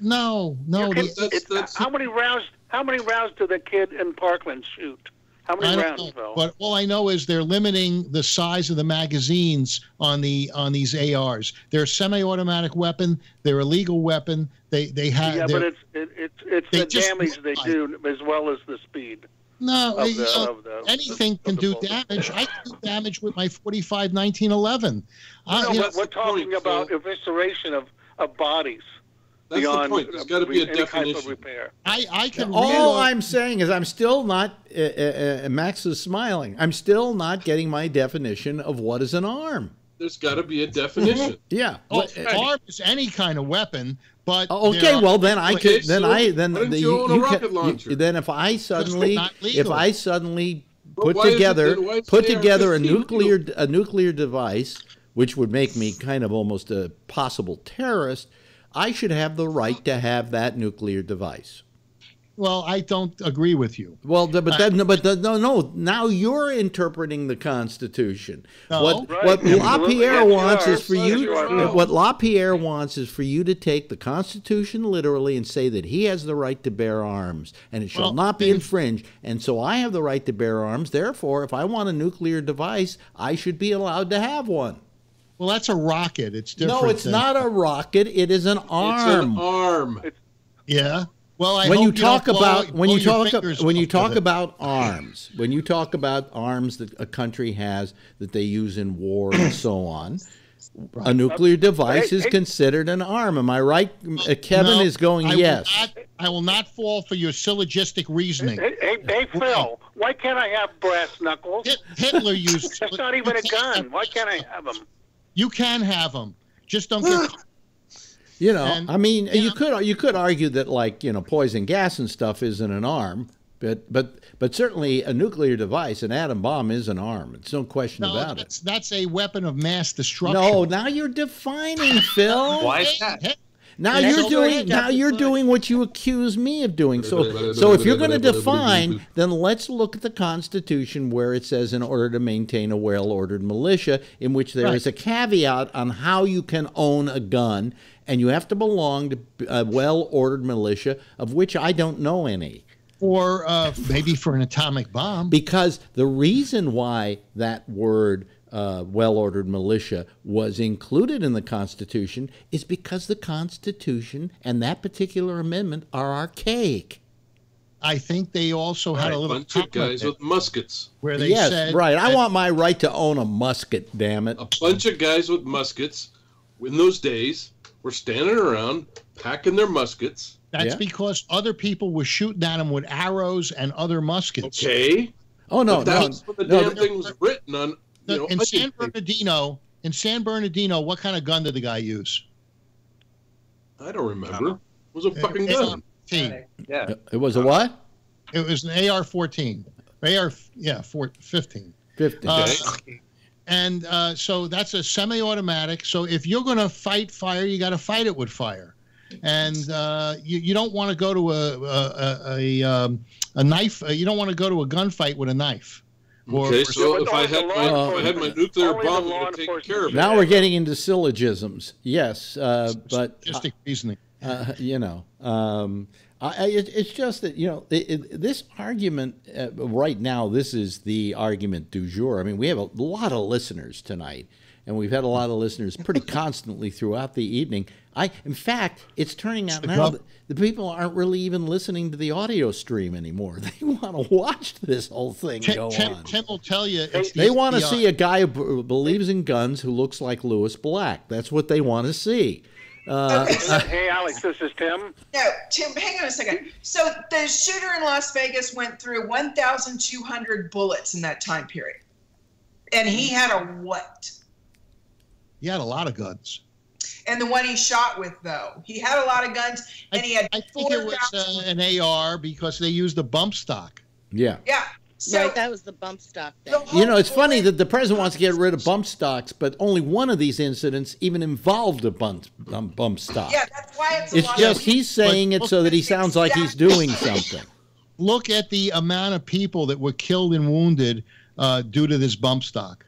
no. How many rounds do the kid in Parkland shoot? How many rounds, Phil? But all I know is they're limiting the size of the magazines on these ARs. They're a semi-automatic weapon. They're a legal weapon. They have. Yeah, but it's the damage they do as well as the speed. No, anything can do damage. I can do damage with my 45 1911. But we're talking about evisceration of bodies. That's the point. There's got to be a definition. Type of repair. I can. All I'm saying is I'm still not. Max is smiling. I'm still not getting my definition of what is an arm. There's got to be a definition. Yeah. Arm is any kind of weapon. But okay, well then I could then you own a rocket launcher? Then if I suddenly put together a nuclear device, which would make me kind of almost a possible terrorist, I should have the right to have that nuclear device. Well, I don't agree with you. Well, no. Now you're interpreting the Constitution. No. What LaPierre wants is for you. What LaPierre wants is for you to take the Constitution literally and say that he has the right to bear arms, and it shall not be infringed. And so I have the right to bear arms. Therefore, if I want a nuclear device, I should be allowed to have one. Well, that's a rocket. It's different. No, it's not a rocket. It is an arm. It's an arm. Yeah. Well, when you talk about arms, when you talk about arms that a country has that they use in war and so on, a nuclear device is considered an arm. Am I right? Kevin is going yes. I will not fall for your syllogistic reasoning. Hey, Phil, why can't I have brass knuckles? Hitler used. That's not even a gun. Why can't I have them? You can have them. Just don't get. You know, I mean, you could argue that, like, you know, poison gas and stuff isn't an arm, but certainly a nuclear device, an atom bomb, is an arm. It's no question about it. That's a weapon of mass destruction. No, now you're defining, Phil. Why is that? Now you're doing what you accuse me of doing. So if you're going to define, then let's look at the Constitution where it says in order to maintain a well-ordered militia, in which there is a caveat on how you can own a gun, and you have to belong to a well-ordered militia, of which I don't know any. Or maybe for an atomic bomb. Because the reason why that word well-ordered militia was included in the Constitution is because the Constitution and that particular amendment are archaic. I think they also had a little bunch of guys with muskets. Where they said, right. I want my right to own a musket, damn it. A bunch of guys with muskets in those days were standing around packing their muskets. That's because other people were shooting at them with arrows and other muskets. Okay. Oh, no. That's what the damn thing was written on. In San Bernardino, what kind of gun did the guy use? I don't remember. It was a fucking gun. Yeah. It was a what? It was an AR-14. 15. 15. And so that's a semi-automatic. So if you're going to fight fire, you got to fight it with fire. And you don't want to go to a knife. You don't want to go to a gunfight with a knife. Okay, so if I had my nuclear bomb, I would take care of it. Now we're getting into syllogisms. Yes, but reasoning. You know, it's just that, you know, this argument right now. This is the argument du jour. I mean, we have a lot of listeners tonight, and we've had a lot of listeners pretty constantly throughout the evening. In fact, it's turning out now that the people aren't really even listening to the audio stream anymore. They want to watch this whole thing go on. Tim will tell you. They want to see a guy who believes in guns who looks like Lewis Black. That's what they want to see. Hey, Alex, this is Tim. No, Tim, hang on a second. So the shooter in Las Vegas went through 1,200 bullets in that time period. And he had a what? He had a lot of guns. And the one he shot with, though, he had a lot of guns, and he had. I think it was an AR because they used a bump stock. Yeah. Yeah. So, right, that was the bump stock thing. You know, it's funny that the president wants to get rid of bump stocks, but only one of these incidents even involved a bump stock. Yeah, that's why it's just he's saying it so that he sounds like he's doing something. Look at the amount of people that were killed and wounded due to this bump stock.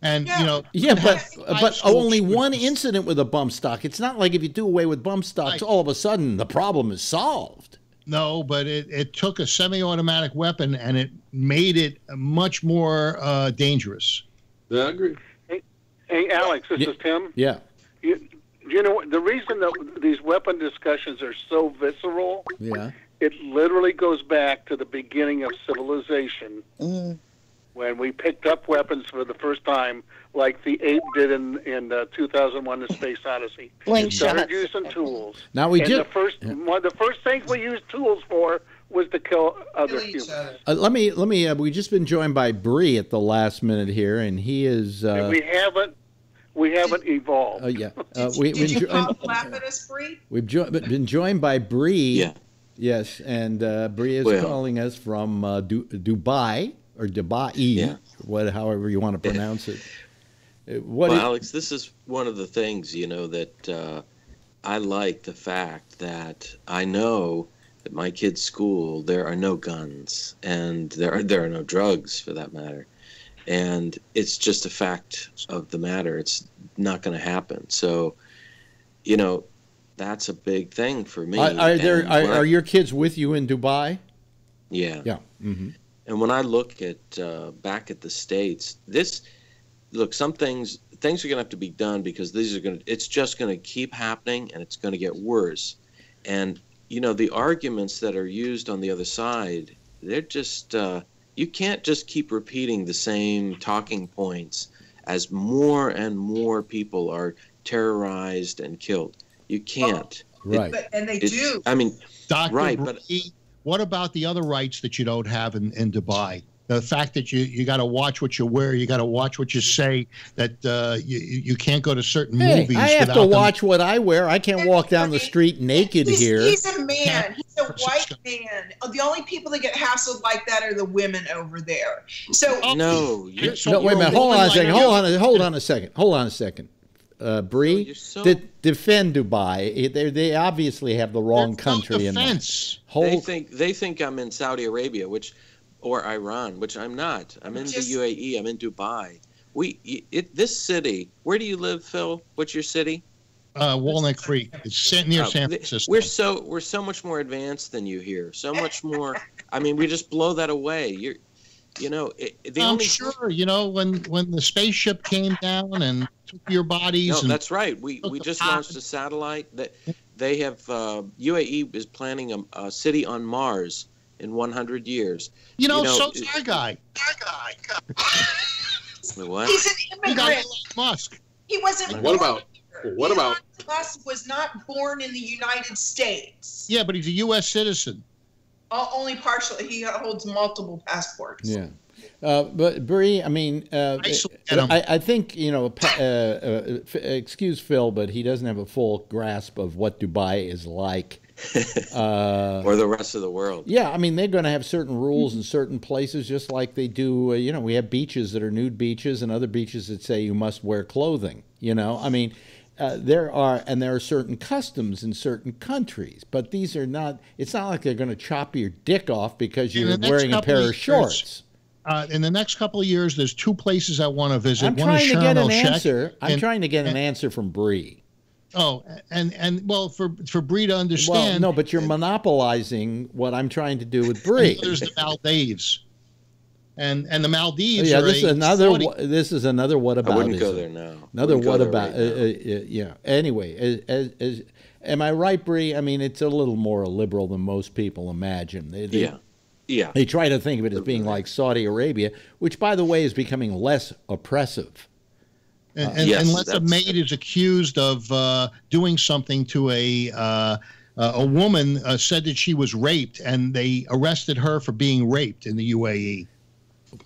And, you know, but only one incident with a bump stock. It's not like if you do away with bump stocks, all of a sudden the problem is solved. No, but it took a semi-automatic weapon and it made it much more dangerous. Yeah, I agree. Hey, Alex, this is Tim. Yeah. You know, the reason that these weapon discussions are so visceral, it literally goes back to the beginning of civilization. When we picked up weapons for the first time, like the ape did in 2001: The Space Odyssey. We started using tools. Now we did. One of the first things we used tools for was to kill other humans. Let me. We've just been joined by Bree at the last minute here, and he is. And we haven't evolved. Did you laugh at us, Bree? We've been joined by Bree. Yeah. Yes, and Bree is calling us from Dubai. Or Dubai, however you want to pronounce it. Alex, this is one of the things, you know, that I like the fact that I know at my kid's school there are no guns and there are no drugs for that matter, and it's just a fact of the matter. It's not going to happen. So, you know, that's a big thing for me. Are your kids with you in Dubai? Yeah. Yeah. Mm-hmm. And when I look at back at the States, some things are going to have to be done because it's just going to keep happening and it's going to get worse. And, you know, the arguments that are used on the other side, they're just, you can't just keep repeating the same talking points as more and more people are terrorized and killed. You can't. Right. And they do. I mean, Dr. right. Bree, But what about the other rights that you don't have in Dubai? The fact that you got to watch what you wear, you got to watch what you say, that you can't go to certain movies. I have to watch what I wear. I can't walk down the street naked here. He's a man. He's a white man. The only people that get hassled like that are the women over there. So no, wait a minute. Hold on a second. Bree, defend Dubai. They obviously have the wrong country in mind. They think I'm in Saudi Arabia, or Iran, which I'm not. I'm in the UAE. I'm in Dubai. This city. Where do you live, Phil? What's your city? Walnut Creek. It's near San Francisco. We're so much more advanced than you here. So much more. I mean, we just blow that away. I'm sure. You know, when the spaceship came down and took your bodies. No, that's right. We just launched a satellite that they have. UAE is planning a city on Mars in 100 years. So's our guy. What? He's an immigrant. Musk. He wasn't. What about? Musk was not born in the United States. Yeah, but he's a U.S. citizen. Only partially. He holds multiple passports. Yeah. But Bree, I mean, I think, excuse Phil, but he doesn't have a full grasp of what Dubai is like. Or the rest of the world. Yeah, I mean, they're going to have certain rules in certain places, just like they do. We have beaches that are nude beaches and other beaches that say you must wear clothing. I mean, there are certain customs in certain countries, but these are not. It's not like they're going to chop your dick off because you're wearing a pair of shorts. In the next couple of years, there's two places I want to visit. I'm trying to get an answer. I'm trying to get an answer from Bree. Oh, and well, for Bree to understand. Well, no, but you're monopolizing what I'm trying to do with Bree. There's the Maldives, and the Maldives. Yeah, this is another what about? I wouldn't go there now. Another what about? Yeah. Anyway, am I right, Bree? I mean, it's a little more liberal than most people imagine. Yeah. They try to think of it as being like Saudi Arabia, which, by the way, is becoming less oppressive. Unless a maid is accused of doing something to a woman, said that she was raped, and they arrested her for being raped in the UAE.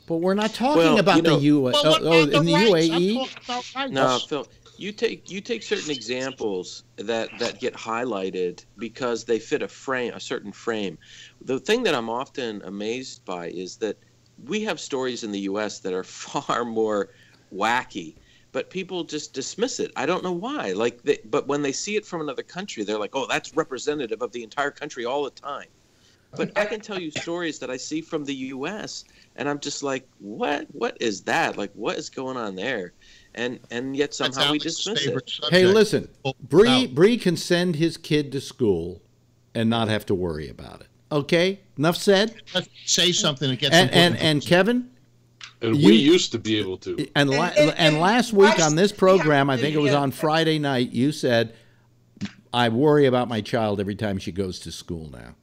But we're not talking about the UAE. In the UAE? No, Phil. You take certain examples that get highlighted because they fit a certain frame. The thing that I'm often amazed by is that we have stories in the U.S. that are far more wacky, but people just dismiss it. I don't know why. But when they see it from another country, they're like, "Oh, that's representative of the entire country all the time." But I can tell you stories that I see from the U.S. and I'm just like, "What? What is that? Like, what is going on there?" And yet somehow we dismiss it. Hey, listen, Bree can send his kid to school and not have to worry about it. Okay, enough said. Let's say something that gets and Kevin. And we used to be able to. And last week on this program, I think it was on Friday night, you said, "I worry about my child every time she goes to school now."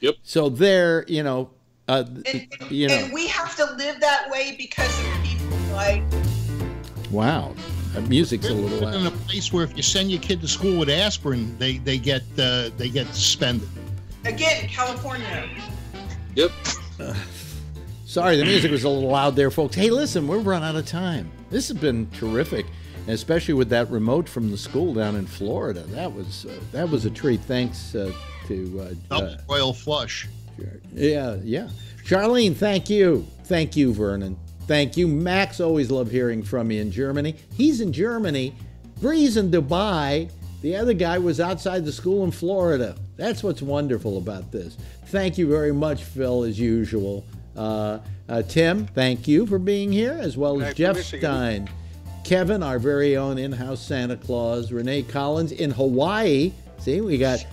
Yep. So there, and we have to live that way because of people like. Wow, that music's a little loud. In a place where if you send your kid to school with aspirin, they get suspended. Again, California. Yep. Sorry, the music was a little loud there, folks. Hey, listen, we've run out of time. This has been terrific, and especially with that remote from the school down in Florida. That was a treat. Thanks to Royal Flush. Yeah. Charlene, thank you. Thank you, Vernon. Thank you. Max, always love hearing from you in Germany. He's in Germany. Bree's in Dubai. The other guy was outside the school in Florida. That's what's wonderful about this. Thank you very much, Phil, as usual. Tim, thank you for being here, as well as Jeff Stein. Kevin, our very own in-house Santa Claus. Renee Collins in Hawaii. See, we got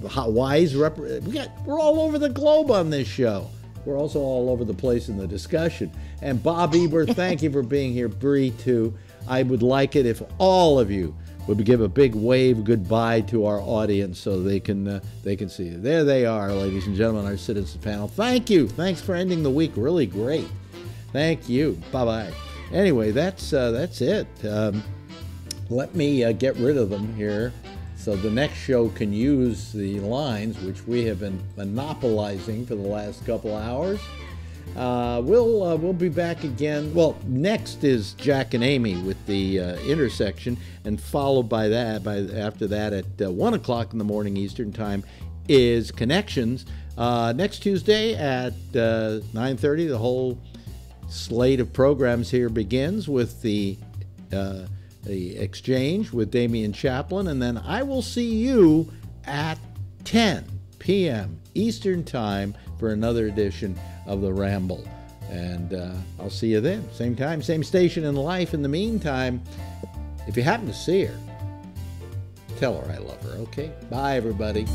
Hawaii's we're all over the globe on this show. We're also all over the place in the discussion. And Bob Eber, thank you for being here. Bree, too. I would like it if all of you would give a big wave goodbye to our audience so they can see you. There they are, ladies and gentlemen, our citizens panel. Thank you. Thanks for ending the week. Really great. Thank you. Bye-bye. Anyway, that's it. Let me get rid of them here so the next show can use the lines, which we have been monopolizing for the last couple hours. We'll be back again. Well, next is Jack and Amy with the intersection, and followed by that, after that at 1 o'clock in the morning Eastern Time is Connections. Next Tuesday at 9:30, the whole slate of programs here begins with the exchange with Damian Chaplin, and then I will see you at 10 p.m. Eastern Time for another edition of the Ramble. And I'll see you then. Same time, same station in life. In the meantime, if you happen to see her, tell her I love her, okay? Bye, everybody.